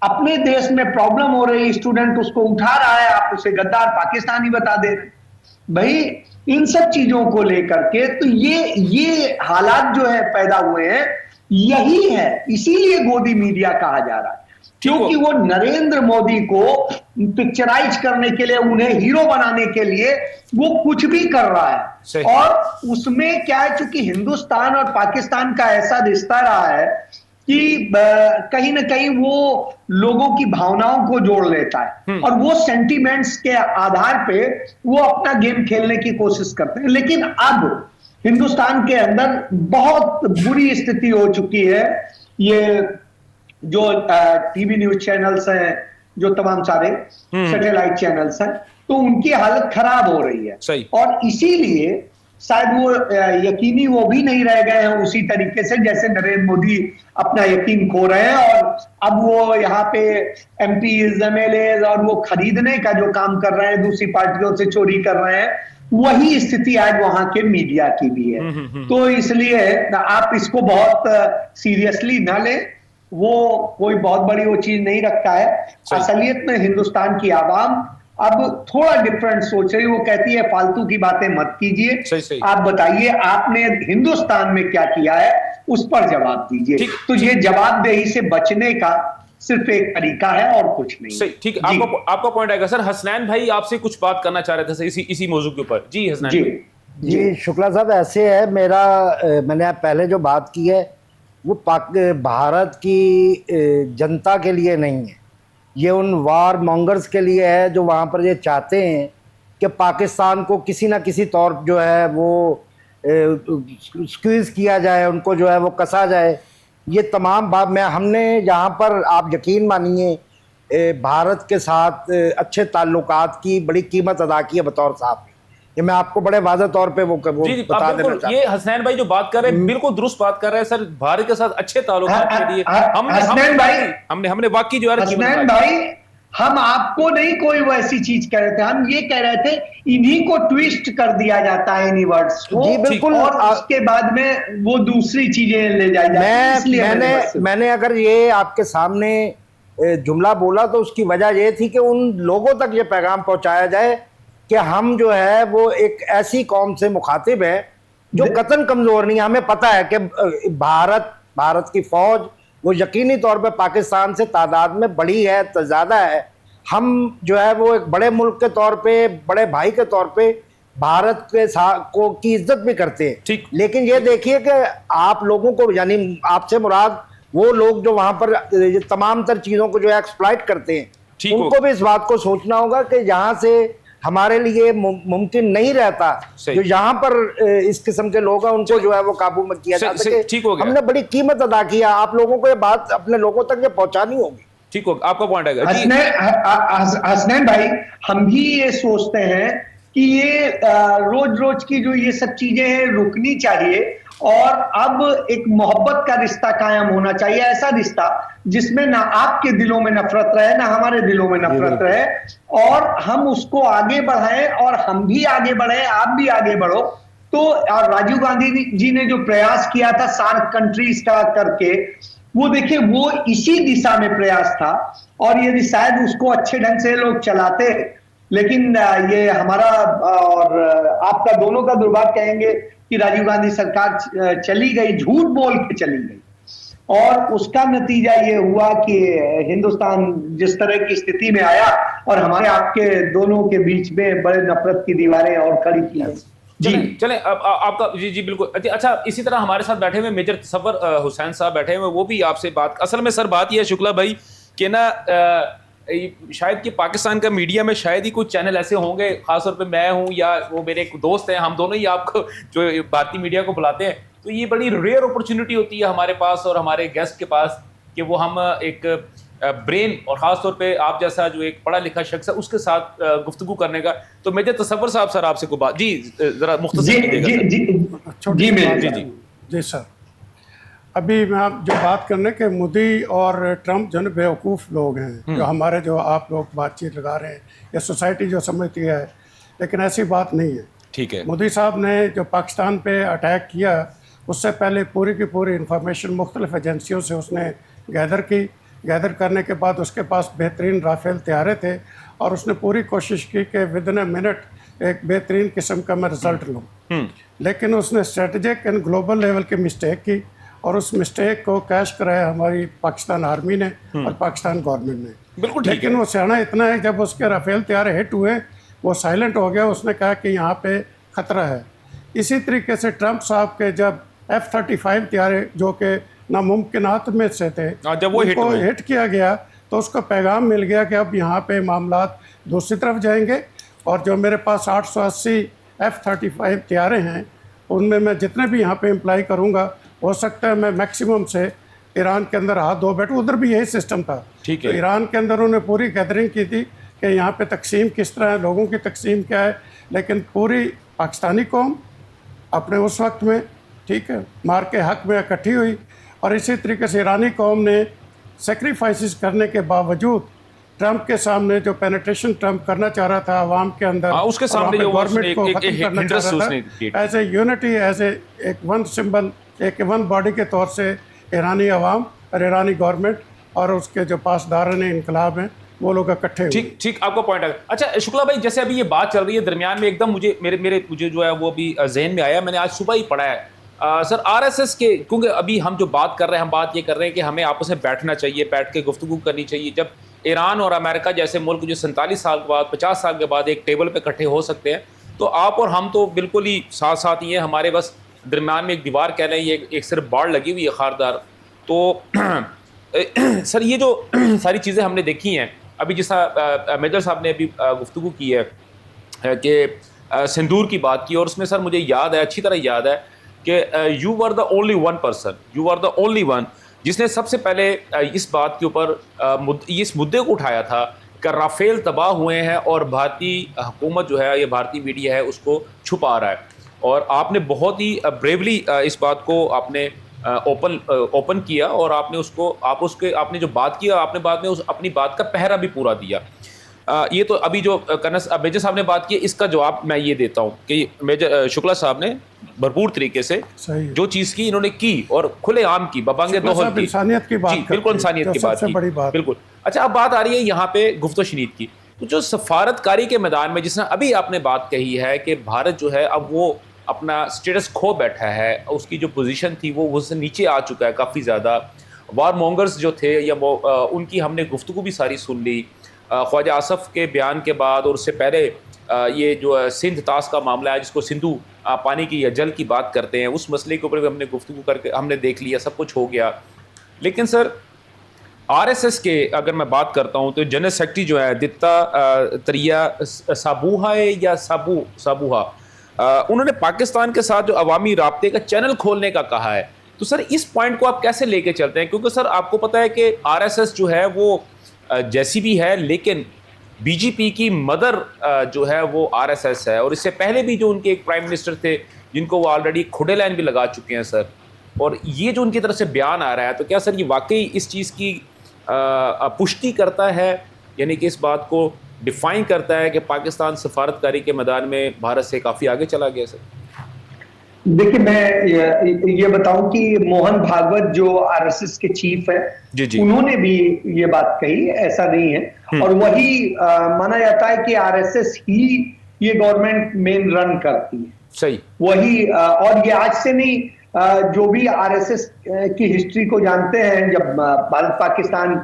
अपने देश में प्रॉब्लम हो रही, स्टूडेंट उसको उठा रहा है, आप उसे गद्दार पाकिस्तानी बता दे रहे। भाई इन सब चीजों को लेकर के तो ये हालात जो है पैदा हुए हैं, यही है, इसीलिए गोदी मीडिया कहा जा रहा है, क्योंकि वो नरेंद्र मोदी को पिक्चराइज करने के लिए, उन्हें हीरो बनाने के लिए वो कुछ भी कर रहा है। और उसमें क्या है, चूंकि हिंदुस्तान और पाकिस्तान का ऐसा रिश्ता रहा है कि कहीं ना कहीं वो लोगों की भावनाओं को जोड़ लेता है और वो सेंटीमेंट्स के आधार पे वो अपना गेम खेलने की कोशिश करते हैं। लेकिन अब हिंदुस्तान के अंदर बहुत बुरी स्थिति हो चुकी है। ये जो टीवी न्यूज चैनल्स हैं, जो तमाम सारे सैटेलाइट चैनल्स हैं, तो उनकी हालत खराब हो रही है। और इसीलिए शायद वो यकीनी वो भी नहीं रह गए हैं उसी तरीके से जैसे नरेंद्र मोदी अपना यकीन खो रहे हैं। और अब वो यहाँ पे एमपीज, एमएलए और वो खरीदने का जो काम कर रहे हैं, दूसरी पार्टियों से चोरी कर रहे हैं, वही स्थिति आज वहां के मीडिया की भी है। तो इसलिए आप इसको बहुत सीरियसली ना लें, वो कोई बहुत बड़ी वो चीज नहीं रखता है। असलियत में हिंदुस्तान की आवाम अब थोड़ा डिफरेंट सोच रही है। वो कहती है फालतू की बातें मत कीजिए, आप बताइए आपने हिंदुस्तान में क्या किया है, उस पर जवाब दीजिए। तो ये जवाबदेही से बचने का सिर्फ एक तरीका है और कुछ नहीं। सही, ठीक। आपका पॉइंट आएगा सर। हसनैन भाई आपसे कुछ बात करना चाह रहे थे इसी मौजू के ऊपर। जी हसनैन जी शुक्ला साहब, ऐसे है मैंने पहले जो बात की है वो भारत की जनता के लिए नहीं है, ये उन वार मॉन्गर्स के लिए है जो वहाँ पर ये चाहते हैं कि पाकिस्तान को किसी ना किसी तौर जो है वो स्क्वीज़ किया जाए, उनको जो है वो कसा जाए। ये तमाम बात हमने यहाँ पर, आप यकीन मानिए, भारत के साथ अच्छे ताल्लुकात की बड़ी कीमत अदा की है बतौर साहब। ये मैं आपको बड़े वाज़ेह तौर पे वो बता देना चाहता हूं। ये हसनैन भाई जो बात कर रहे हैं बिल्कुल दुरुस्त बात कर रहे हैं सर। भारत के साथ अच्छे ताल्लुकात के लिए हमने वाकई जो है हसनैन भाई, हम आपको नहीं कोई वैसी चीज कह रहे थे, हम ये कह रहे थे इन्हीं को ट्विस्ट कर दिया जाता है इन्हीं वर्ड्स को, जी बिल्कुल। और उसके बाद में वो दूसरी चीजें ले जाई जाती हैं। इसलिए मैंने अगर ये आपके सामने जुमला बोला तो उसकी वजह ये थी कि उन लोगों तक ये पैगाम पहुंचाया जाए कि हम जो है वो एक ऐसी कौम से मुखातिब है जो कतन कमजोर नहीं है। हमें पता है कि भारत की फौज वो यकीनी तौर पे पाकिस्तान से तादाद में बड़ी है, तो ज़्यादा है। हम जो है वो एक बड़े मुल्क के तौर पे, बड़े भाई के तौर पे भारत के को की इज्जत भी करते हैं। ठीक। लेकिन ये देखिए कि आप लोगों को, यानी आपसे मुराद वो लोग जो वहाँ पर ये तमाम तर चीज़ों को जो है एक्सप्लॉइट करते हैं, उनको भी इस बात को सोचना होगा कि यहाँ से हमारे लिए मुमकिन नहीं रहता जो यहाँ पर इस किस्म के लोग हैं उनको जो है वो काबू में किया जा सके। ठीक हो गया। हमने बड़ी कीमत अदा की है, आप लोगों को ये बात अपने लोगों तक ये पहुंचानी होगी। ठीक हो, आपका पॉइंट है हसनैन भाई, हम भी ये सोचते हैं कि ये रोज रोज की जो ये सब चीजें हैं रुकनी चाहिए, और अब एक मोहब्बत का रिश्ता कायम होना चाहिए, ऐसा रिश्ता जिसमें ना आपके दिलों में नफरत रहे ना हमारे दिलों में नफरत रहे, और हम उसको आगे बढ़ाएं और हम भी आगे बढ़े, आप भी आगे बढ़ो। तो राजीव गांधी जी ने जो प्रयास किया था सार्क कंट्रीज का करके, वो देखिए वो इसी दिशा में प्रयास था, और यदि शायद उसको अच्छे ढंग से लोग चलाते, लेकिन ये हमारा और आपका दोनों का दुर्भाग्य कहेंगे कि राजीव गांधी सरकार चली गई, झूठ बोल के चली गई, और उसका नतीजा ये हुआ कि हिंदुस्तान जिस तरह की स्थिति में आया, और हमारे आपके दोनों के बीच में बड़े नफरत की दीवारें और खड़ी की गई। चलें आपका जी बिल्कुल। अच्छा, इसी तरह हमारे साथ बैठे हुए मेजर तसव्वुर हुसैन साहब बैठे हुए, वो भी आपसे बात, असल में सर बात यह है शुक्ला भाई कि ना शायद कि पाकिस्तान का मीडिया में शायद ही कुछ चैनल ऐसे होंगे, खासतौर पे मैं हूं या वो मेरे एक दोस्त हैं, हम दोनों ही आपको जो भारतीय मीडिया को बुलाते हैं, तो ये बड़ी रेयर अपॉर्चुनिटी होती है हमारे पास और हमारे गेस्ट के पास कि वो हम एक ब्रेन और ख़ासतौर पे आप जैसा जो एक पढ़ा लिखा शख्स है उसके साथ गुफ्तगू करने का। तो मेजर तसव्वुर साहब सर आपसे को बात जी ज़रा मुख्तसर जी सर, अभी मैं आप जो बात करने के मोदी और ट्रम्प जो बेवकूफ़ लोग हैं, जो हमारे जो आप लोग बातचीत लगा रहे हैं या सोसाइटी जो समझती है, लेकिन ऐसी बात नहीं है। ठीक है, मोदी साहब ने जो पाकिस्तान पे अटैक किया उससे पहले पूरी की पूरी इंफॉर्मेशन मुख्तलिफ एजेंसियों से उसने गैदर करने के बाद उसके पास बेहतरीन राफेल तैयारे थे, और उसने पूरी कोशिश की कि विद इन ए मिनट एक बेहतरीन किस्म का मैं रिज़ल्ट लूँ। लेकिन उसने स्ट्रेटजिक एंड ग्लोबल लेवल की मिस्टेक की, और उस मिस्टेक को कैश कराया हमारी पाकिस्तान आर्मी ने और पाकिस्तान गवर्नमेंट ने। बिल्कुल। लेकिन वो सियाना इतना है, जब उसके राफेल तैयारे हिट हुए वो साइलेंट हो गया, उसने कहा कि यहाँ पे ख़तरा है। इसी तरीके से ट्रंप साहब के जब F-35 तैयारे जो कि नामुमकिनात में से थे, जब वो हिट किया गया तो उसको पैगाम मिल गया कि अब यहाँ पे मामलात दूसरी तरफ जाएंगे, और जो मेरे पास 880 F-35 तैयारे हैं उनमें मैं जितने भी यहाँ पे अप्लाई करूँगा, हो सकता है मैं मैक्सिमम से ईरान के अंदर हाथ धो बैठूँ। उधर भी यही सिस्टम था। ठीक है। तो ईरान के अंदर उन्होंने पूरी गैदरिंग की थी कि यहाँ पे तकसीम किस तरह है, लोगों की तकसीम क्या है, लेकिन पूरी पाकिस्तानी कौम अपने उस वक्त में, ठीक है, मार के हक में इकट्ठी हुई, और इसी तरीके से ईरानी कौम ने सेक्रीफाइसेस करने के बावजूद ट्रंप के सामने जो पेनिट्रेशन ट्रंप करना चाह रहा था आवाम के अंदर, उसके सामने जो गवर्नमेंट को खत्म करना चाह रहा था, as a unity, as a एक वन सिंबल, एक वन बॉडी के तौर से ईरानी अवाम और ईरानी गवर्नमेंट और उसके जो पासदारान इनकलाब हैं वो लोग इकट्ठे। ठीक, आपका पॉइंट है। अच्छा शुक्ला भाई, जैसे अभी ये बात चल रही है, दरमियान में एकदम मुझे जो है वो अभी जहन में आया, मैंने आज सुबह ही पढ़ा है सर आरएसएस के, क्योंकि अभी हम जो बात कर रहे हैं, हम बात ये कर रहे हैं कि हमें आपस में बैठना चाहिए, बैठ के गुफ्तगू करनी चाहिए। जब ईरान और अमेरिका जैसे मुल्क जो 47 साल के बाद, 50 साल के बाद एक टेबल पे इकट्ठे हो सकते हैं, तो आप और हम तो बिल्कुल ही साथ साथ ही हैं, हमारे बस दरमियान में एक दीवार कह रहे हैं, एक सिर्फ बाड़ लगी हुई है खारदार। तो सर ये जो सारी चीज़ें हमने देखी हैं, अभी जैसा मेजर साहब ने अभी गुफ्तगू की है कि सिंदूर की बात की, और उसमें सर मुझे याद है, अच्छी तरह याद है कि you were the only one person, you were the only one जिसने सबसे पहले इस बात के ऊपर इस मुद्दे को उठाया था कि राफेल तबाह हुए हैं और भारतीय हुकूमत जो है, ये भारतीय मीडिया है, उसको छुपा रहा है। और आपने बहुत ही ब्रेवली इस बात को आपने ओपन किया और आपने जो बात किया, आपने बाद में अपनी बात का पहरा भी पूरा दिया। ये तो अभी जो मेजर साहब ने बात की, इसका जवाब मैं ये देता हूँ कि मेजर शुक्ला साहब ने भरपूर तरीके से जो चीज़ की इन्होंने की और खुले आम की, बबांगे दोहल की, इंसानियत की बात, बिल्कुल इंसानियत की बात की, बिल्कुल। अच्छा, अब बात आ रही है यहाँ पे गुफ्तो शनीद की। तो जो सफारतकारी के मैदान में, जिसने अभी आपने बात कही है कि भारत जो है अब वो अपना स्टेटस खो बैठा है, उसकी जो पोजीशन थी वो उससे नीचे आ चुका है काफ़ी ज़्यादा। वार मोंगर्स जो थे या उनकी हमने गुफ्तगू भी सारी सुन ली। ख्वाजा आसफ़ के बयान के बाद और उससे पहले ये जो सिंध ताश का मामला है, जिसको सिंधु पानी की या जल की बात करते हैं, उस मसले के ऊपर भी हमने गुफ्तगू करके हमने देख लिया, सब कुछ हो गया। लेकिन सर आरएसएस के अगर मैं बात करता हूं तो जनरल सेक्रेटरी जो है दित्ता तरिया साबूहा है या साबूहा, उन्होंने पाकिस्तान के साथ जो अवामी राब्ते का चैनल खोलने का कहा है। तो सर इस पॉइंट को आप कैसे लेके चलते हैं? क्योंकि सर आपको पता है कि आरएसएस जो है वो जैसी भी है, लेकिन बीजेपी की मदर जो है वो आरएसएस है, और इससे पहले भी जो उनके एक प्राइम मिनिस्टर थे जिनको वो ऑलरेडी खुडे लाइन भी लगा चुके हैं सर। और ये जो उनकी तरफ से बयान आ रहा है, तो क्या सर ये वाकई इस चीज़ की पुष्टि करता है, यानी कि इस बात को डिफाइन करता है कि पाकिस्तान सफारतकारी के मैदान में भारत से काफ़ी आगे चला गया सर? देखिए, मैं ये बताऊं कि मोहन भागवत जो आरएसएस के चीफ है, जी। उन्होंने भी ये बात कही, ऐसा नहीं है। और वही माना जाता है कि आरएसएस ही ये गवर्नमेंट मेन रन करती है। सही, वही और ये आज से नहीं, जो भी आरएसएस की हिस्ट्री को जानते हैं, जब भारत पाकिस्तान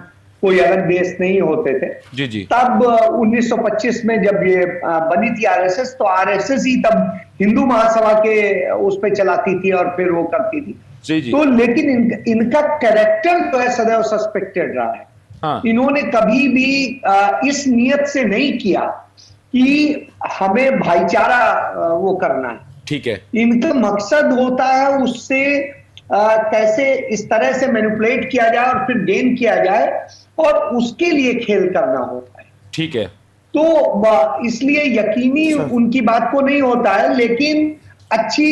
कोई अलग देश नहीं होते थे, जी। तब 1925 में जब ये बनी थी आरएसएस, तो आरएसएस ही तब हिंदू महासभा के उस पे चलाती थी और फिर वो करती थी। जी। तो लेकिन इनका कैरेक्टर जो है सदैव सस्पेक्टेड रहा है। हाँ। इन्होंने कभी भी इस नियत से नहीं किया कि हमें भाईचारा वो करना है। ठीक है। इनका मकसद होता है उससे कैसे इस तरह से मैनिपुलेट किया जाए और फिर गेन किया जाए, और उसके लिए खेल करना होता है। ठीक है। तो इसलिए यकीनी उनकी बात को नहीं होता है, लेकिन अच्छी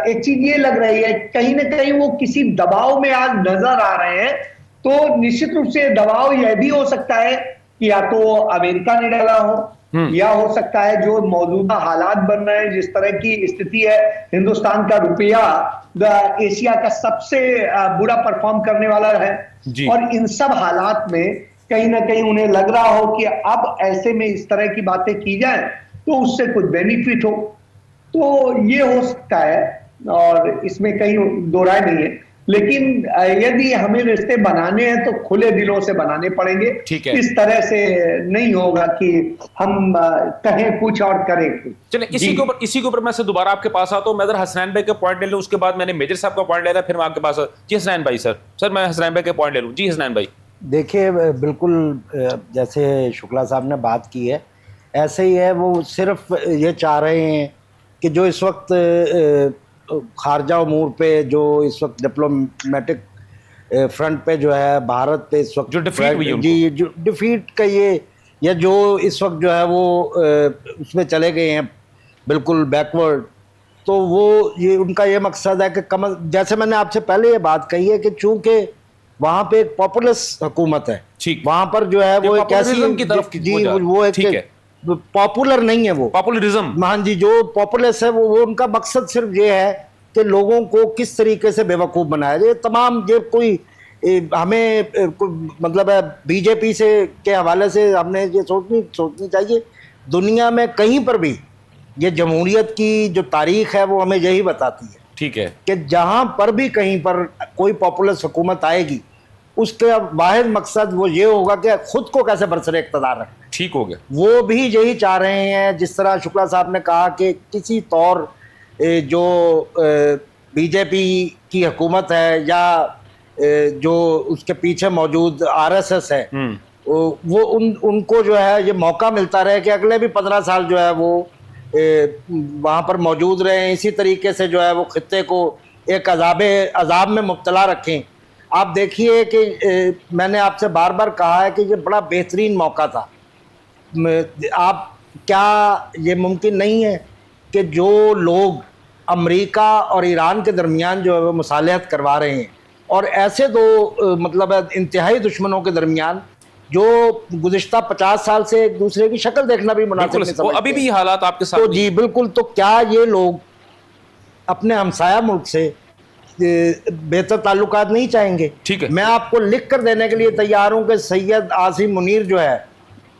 एक चीज ये लग रही है, कहीं ना कहीं वो किसी दबाव में आज नजर आ रहे हैं। तो निश्चित रूप से दबाव यह भी हो सकता है कि या तो अमेरिका ने डाला हो, या हो सकता है जो मौजूदा हालात बन रहे हैं, जिस तरह की स्थिति है, हिंदुस्तान का रुपया एशिया का सबसे बुरा परफॉर्म करने वाला है, और इन सब हालात में कहीं ना कहीं उन्हें लग रहा हो कि अब ऐसे में इस तरह की बातें की जाए तो उससे कुछ बेनिफिट हो। तो ये हो सकता है, और इसमें कहीं दो राय नहीं है। लेकिन यदि हमें रिश्ते बनाने हैं तो खुले दिलों से बनाने पड़ेंगे। इस तरह से नहीं होगा कि हम कहें कुछ और करें कुछ। चलिए इसी के ऊपर मैं से दोबारा आपके पास आता हूँ। मैं हसनैन भाई का पॉइंट ले लूँ, उसके बाद मैंने मेजर साहब का पॉइंट ले लिया, फिर मैं आपके पास। जी हसनैन भाई सर मैं हसनैन भाई के पॉइंट ले लूँ। जी हसनैन भाई। देखिए, बिल्कुल जैसे शुक्ला साहब ने बात की है, ऐसे ही है। वो सिर्फ ये चाह रहे हैं कि जो इस वक्त खारजा उमूर पे, जो इस वक्त डिप्लोमेटिक फ्रंट पे जो है भारत पे इस वक्त जो डिफीट हुई जी, जो डिफीट का ये, या जो इस वक्त जो है वो उसमें चले गए हैं बिल्कुल बैकवर्ड, तो वो ये उनका ये मकसद है कि जैसे मैंने आपसे पहले ये बात कही है कि चूंकि वहाँ पे एक पॉपुलस हुकूमत है, वहाँ पर जो है वो एक ऐसी की तरफ जी, वो एक पॉपुलर नहीं है, वो पॉपुलरिज्म। हाँ जी, जो पॉपुलस है वो उनका मकसद सिर्फ ये है कि लोगों को किस तरीके से बेवकूफ़ बनाया जाए। तमाम ये कोई हमें मतलब है बीजेपी से के हवाले से हमने ये सोचनी चाहिए, दुनिया में कहीं पर भी ये जमहूरियत की जो तारीख है वो हमें यही बताती है। ठीक है कि जहाँ पर भी कहीं पर कोई पॉपुलस हुकूमत आएगी, उसका वाहिद मकसद वो ये होगा कि खुद को कैसे बरसरे इक़्तिदार रखें। ठीक हो गया। वो भी यही चाह रहे हैं। जिस तरह शुक्ला साहब ने कहा कि किसी तौर जो बीजेपी की हुकूमत है या जो उसके पीछे मौजूद आरएसएस है, वो उनको जो है ये मौका मिलता रहे कि अगले भी 15 साल जो है वो वहाँ पर मौजूद रहें, इसी तरीके से जो है वो खित्ते को एक अजाब में मुब्तला रखें। आप देखिए कि मैंने आपसे बार बार कहा है कि ये बड़ा बेहतरीन मौका था। आप क्या ये मुमकिन नहीं है कि जो लोग अमेरिका और ईरान के दरमियान जो है वो मुसालहत करवा रहे हैं, और ऐसे दो मतलब इंतहाई दुश्मनों के दरमियान जो गुज़िश्ता 50 साल से एक दूसरे की शक्ल देखना भी मुनासिब नहीं बिल्कुल, वो अभी भी ये हालात आपके साथ तो नहीं जी है। बिल्कुल। तो क्या ये लोग अपने हमसाया मुल्क से बेहतर ताल्लुकात नहीं चाहेंगे? ठीक है। मैं आपको लिख कर देने के लिए तैयार हूं कि सैयद आसिम मुनीर जो है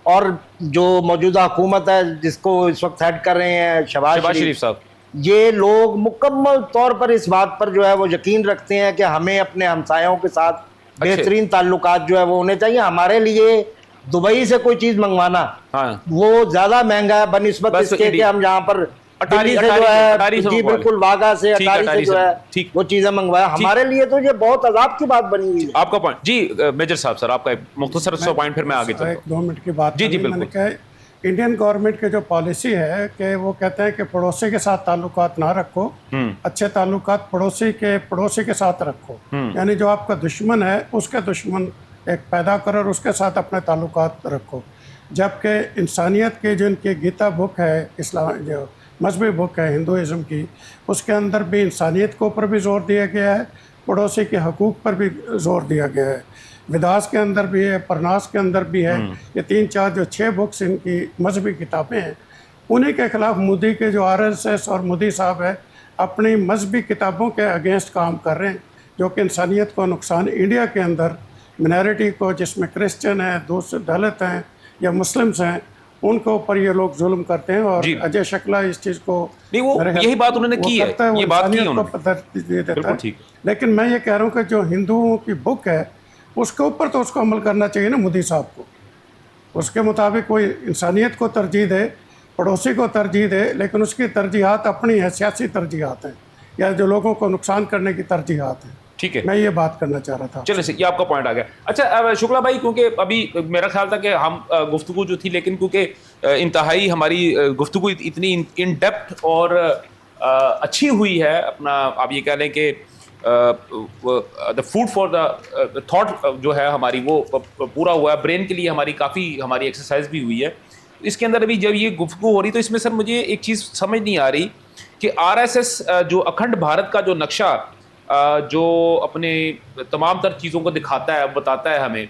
और जो मौजूदा हुकूमत है जिसको इस वक्त हेड कर रहे हैं शहबाज शरीफ साहब, ये लोग मुकम्मल तौर पर इस बात पर जो है वो यकीन रखते हैं कि हमें अपने हमसायों के साथ बेहतरीन ताल्लुकात जो है वो होने चाहिए। हमारे लिए दुबई से कोई चीज मंगवाना हाँ, वो ज्यादा महंगा है बनिस्बत बस इसके कि हम यहाँ पर दिल्ली से जो है जी बिल्कुल वाघा से अटारी से जो है वो चीजें मंगवाया। हमारे लिए तो ये बहुत अजाब की बात बनी हुई है। आपका पॉइंट जी मेजर साहब, सर आपका एक मुख्तसर सा पॉइंट, फिर मैं आगे चलता हूं। 1-2 मिनट की बात जी, जी, करनी। मैंने बिल्कुल। कहा इंडियन गवर्नमेंट की जो पॉलिसी है कि वो कहते हैं कि पड़ोसी के साथ ताल्लुकात ना रखो, अच्छे ताल्लुकात पड़ोसी के साथ रखो। यानी जो आपका दुश्मन है उसके दुश्मन एक पैदा करो और उसके साथ अपने ताल्लुकात रखो। जबकि इंसानियत की जो इनकी गीता बुक है, इस्लाम जो मजहबी बुक है हिंदुइज़्म की, उसके अंदर भी इंसानियत के ऊपर भी ज़ोर दिया गया है, पड़ोसी के हकूक़ पर भी ज़ोर दिया गया है। विदास के अंदर भी है, परनास के अंदर भी है। ये 3-4 जो 6 बुक्स इनकी मजहबी किताबें हैं, उन्हीं के ख़िलाफ़ मोदी के जो RSS और मोदी साहब है अपनी मजहबी किताबों के अगेंस्ट काम कर रहे हैं, जो कि इंसानियत को नुकसान, इंडिया के अंदर मिनॉरिटी को जिसमें क्रिश्चियन हैं, दूसरे दलित हैं या मुस्लिम्स हैं, उनके ऊपर ये लोग जुल्म करते हैं। और अजय शुक्ला इस चीज़ को नहीं, वो यही बात उन्होंने की है, ये बात की उन्होंने, दे देता है। लेकिन मैं ये कह रहा हूँ कि जो हिंदुओं की बुक है उसके ऊपर तो उसको अमल करना चाहिए ना मोदी साहब को। उसके मुताबिक कोई इंसानियत को तरजीह दे, पड़ोसी को तरजीह दे, लेकिन उसकी तरजीहात अपनी है, सियासी तरजीहात हैं या जो लोगों को नुकसान करने की तरजीहात हैं। ठीक है, मैं ये बात करना चाह रहा था। चलिए, ये आपका पॉइंट आ गया। अच्छा शुक्ला भाई, क्योंकि अभी मेरा ख्याल था कि हम गुफ्तगू जो थी, लेकिन क्योंकि इंतहाई हमारी गुफ्तगू इतनी इन डेप्थ और अच्छी हुई है, अपना आप ये कह लें कि the food for the thought जो है हमारी वो पूरा हुआ है, ब्रेन के लिए हमारी एक्सरसाइज भी हुई है। इसके अंदर अभी जब ये गुफ्तगू हो रही तो इसमें सर मुझे एक चीज़ समझ नहीं आ रही कि RSS जो अखंड भारत का जो नक्शा जो अपने तमाम तर चीज़ों को दिखाता है, बताता है हमें,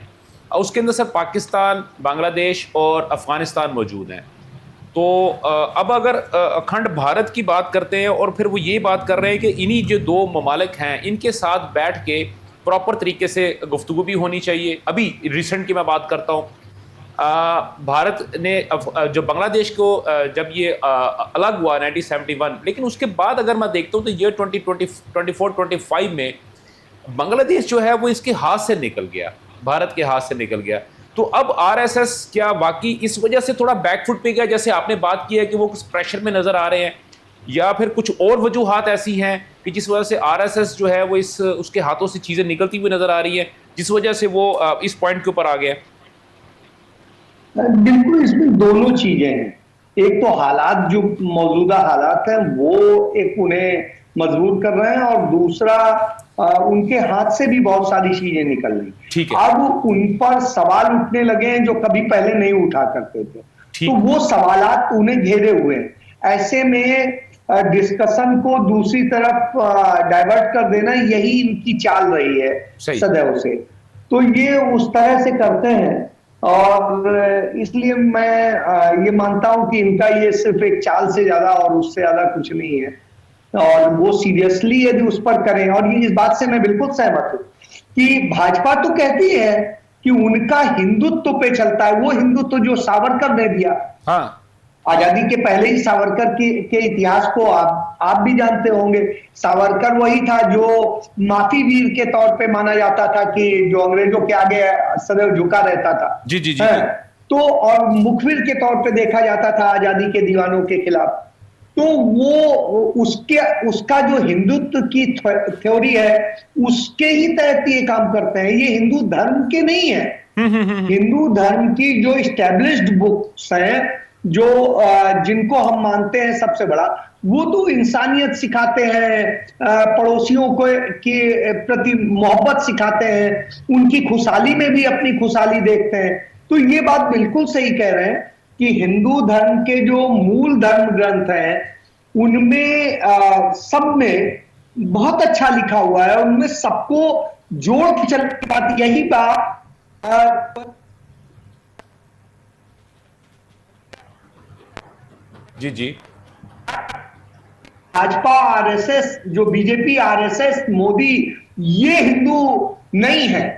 उसके अंदर सर पाकिस्तान, बांग्लादेश और अफ़गानिस्तान मौजूद हैं। तो अब अगर अखंड भारत की बात करते हैं और फिर वो ये बात कर रहे हैं कि इन्हीं जो 2 ममालिक हैं इनके साथ बैठ के प्रॉपर तरीके से गुफ्तगू भी होनी चाहिए। अभी रिसेंट की मैं बात करता हूँ, भारत ने जो बांग्लादेश को जब ये अलग हुआ 1971, लेकिन उसके बाद अगर मैं देखता हूँ तो ये 2024-25 में बांग्लादेश जो है वो इसके हाथ से निकल गया, भारत के हाथ से निकल गया। तो अब RSS क्या वाकई इस वजह से थोड़ा बैकफुट पे गया, जैसे आपने बात की है कि वो कुछ प्रेशर में नज़र आ रहे हैं, या फिर कुछ और वजूहात ऐसी हैं कि जिस वजह से RSS जो है वो उसके हाथों से चीज़ें निकलती हुई नज़र आ रही है, जिस वजह से वो इस पॉइंट के ऊपर आ गया? बिल्कुल, इसमें दोनों चीजें हैं। एक तो हालात, जो मौजूदा हालात हैं वो एक उन्हें मजबूर कर रहे हैं, और दूसरा उनके हाथ से भी बहुत सारी चीजें निकल रही। अब उन पर सवाल उठने लगे हैं जो कभी पहले नहीं उठा करते थे, तो वो सवालात उन्हें घेरे हुए हैं। ऐसे में डिस्कशन को दूसरी तरफ डाइवर्ट कर देना, यही इनकी चाल रही है सदैव से। तो ये उस तरह से करते हैं, और इसलिए मैं ये मानता हूं कि इनका ये सिर्फ एक चाल से ज्यादा और उससे ज्यादा कुछ नहीं है, और वो सीरियसली यदि उस पर करें। और ये इस बात से मैं बिल्कुल सहमत हूं कि भाजपा तो कहती है कि उनका हिंदुत्व पे चलता है, वो हिंदुत्व जो सावरकर ने दिया। हाँ, आजादी के पहले ही सावरकर के इतिहास को आप भी जानते होंगे। सावरकर वही था जो माफी वीर के तौर पे माना जाता था, कि जो अंग्रेजों के आगे सदैव झुका रहता था। जी जी जी, तो और मुखबिर के तौर पे देखा जाता था आजादी के दीवानों के खिलाफ। तो वो उसका जो हिंदुत्व की थ्योरी है उसके ही तहत ये काम करते हैं, ये हिंदू धर्म के नहीं है। हिंदू धर्म की जो इस्टेब्लिश्ड बुक्स हैं, जो जिनको हम मानते हैं सबसे बड़ा, वो तो इंसानियत सिखाते हैं, पड़ोसियों को के प्रति मोहब्बत सिखाते हैं, उनकी खुशहाली में भी अपनी खुशहाली देखते हैं। तो ये बात बिल्कुल सही कह रहे हैं कि हिंदू धर्म के जो मूल धर्म ग्रंथ हैं उनमें सब में बहुत अच्छा लिखा हुआ है, उनमें सबको जोड़ के चलने की बात, यही बात जी जी भाजपा, आरएसएस, जो बीजेपी, आरएसएस, मोदी, ये हिंदू नहीं है।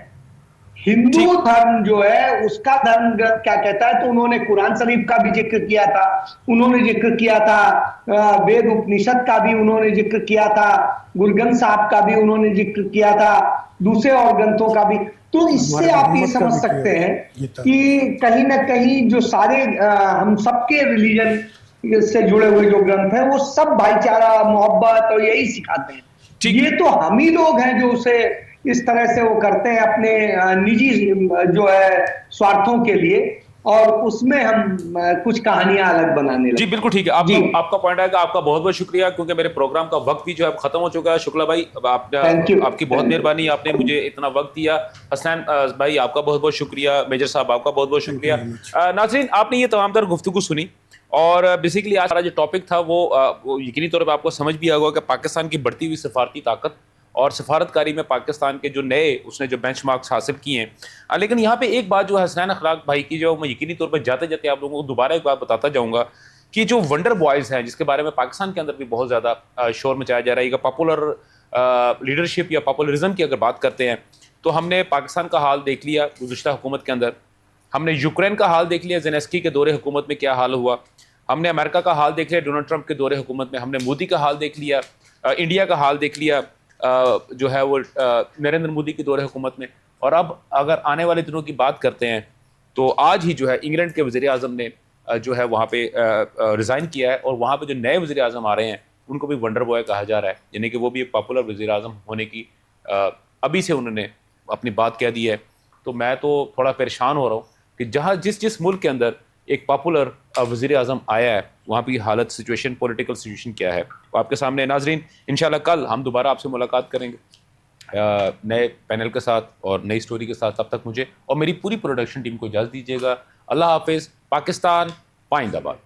हिंदू धर्म जो है उसका धर्म ग्रंथ क्या कहता है, तो उन्होंने कुरान शरीफ का भी जिक्र किया था, उन्होंने जिक्र किया था वेद उपनिषद का भी उन्होंने जिक्र किया था, गुरु ग्रंथ साहब का भी उन्होंने जिक्र किया था, दूसरे और ग्रंथों का भी। तो इससे आप ये समझ सकते हैं कि कहीं ना कहीं जो सारे हम सबके रिलीजन से जुड़े हुए जो ग्रंथ हैं वो सब भाईचारा, मोहब्बत और यही सिखाते हैं। ये तो हम ही लोग हैं जो उसे इस तरह से वो करते हैं अपने निजी जो है स्वार्थों के लिए, और उसमें हम कुछ कहानियां अलग बनाने लगे। जी बिल्कुल ठीक है, आपका पॉइंट आएगा। आपका बहुत बहुत शुक्रिया, क्योंकि मेरे प्रोग्राम का वक्त भी जो है खत्म हो चुका है। शुक्ला भाई, आपकी बहुत मेहरबानी, आपने मुझे इतना वक्त दिया। हसनैन भाई, आपका बहुत बहुत शुक्रिया। मेजर साहब, आपका बहुत बहुत शुक्रिया। नाज़रीन, आपने ये तमाम तर गुफ्तगू सुनी, और बेसिकली आज हमारा जो टॉपिक था वो यकीनी तौर पर आपको समझ भी आ गया कि पाकिस्तान की बढ़ती हुई सफारती ताकत और सफारतकारी में पाकिस्तान के जो नए उसने जो बेंचमार्क्स हासिल किए हैं। लेकिन यहाँ पे एक बात जो हसनैन अखलाक भाई की, जो मैं यकीनी तौर पर जाते जाते आप लोगों को दोबारा एक बात बताता जाऊँगा कि जो वंडर बॉयज़ हैं, जिसके बारे में पाकिस्तान के अंदर भी बहुत ज़्यादा शोर मचाया जा रहा है, पॉपुलर लीडरशिप या पॉपुलरिज्म की अगर बात करते हैं तो हमने पाकिस्तान का हाल देख लिया गुज़िश्ता हुकूमत के अंदर, हमने यूक्रेन का हाल देख लिया ज़ेलेंस्की के दौरे हुकूमत में क्या हाल हुआ, हमने अमेरिका का हाल देख लिया डोनाल्ड ट्रंप के दौरे हुकूमत में, हमने मोदी का हाल देख लिया, इंडिया का हाल देख लिया जो है वो नरेंद्र मोदी के दौरे हुकूमत में। और अब अगर आने वाले दिनों की बात करते हैं तो आज ही जो है इंग्लैंड के वज़ीर आज़म ने जो है वहाँ पे रिज़ाइन किया है, और वहाँ पे जो नए वज़ीर आज़म आ रहे हैं उनको भी वंडर बॉय कहा जा रहा है, यानी कि वो भी एक पॉपुलर वज़ीर आज़म होने की अभी से उन्होंने अपनी बात कह दी है। तो मैं तो थोड़ा परेशान हो रहा हूँ कि जहाँ जिस मुल्क के अंदर एक पॉपुलर वज़ीर आज़म आया है वहाँ की हालत, सिचुएशन, पॉलिटिकल सिचुएशन क्या है, वो आपके सामने। नाजरीन, इंशाल्लाह कल हम दोबारा आपसे मुलाकात करेंगे नए पैनल के साथ और नई स्टोरी के साथ। तब तक मुझे और मेरी पूरी प्रोडक्शन टीम को इजाज़त दीजिएगा। अल्लाह हाफिज़। पाकिस्तान पाइंदाबाद।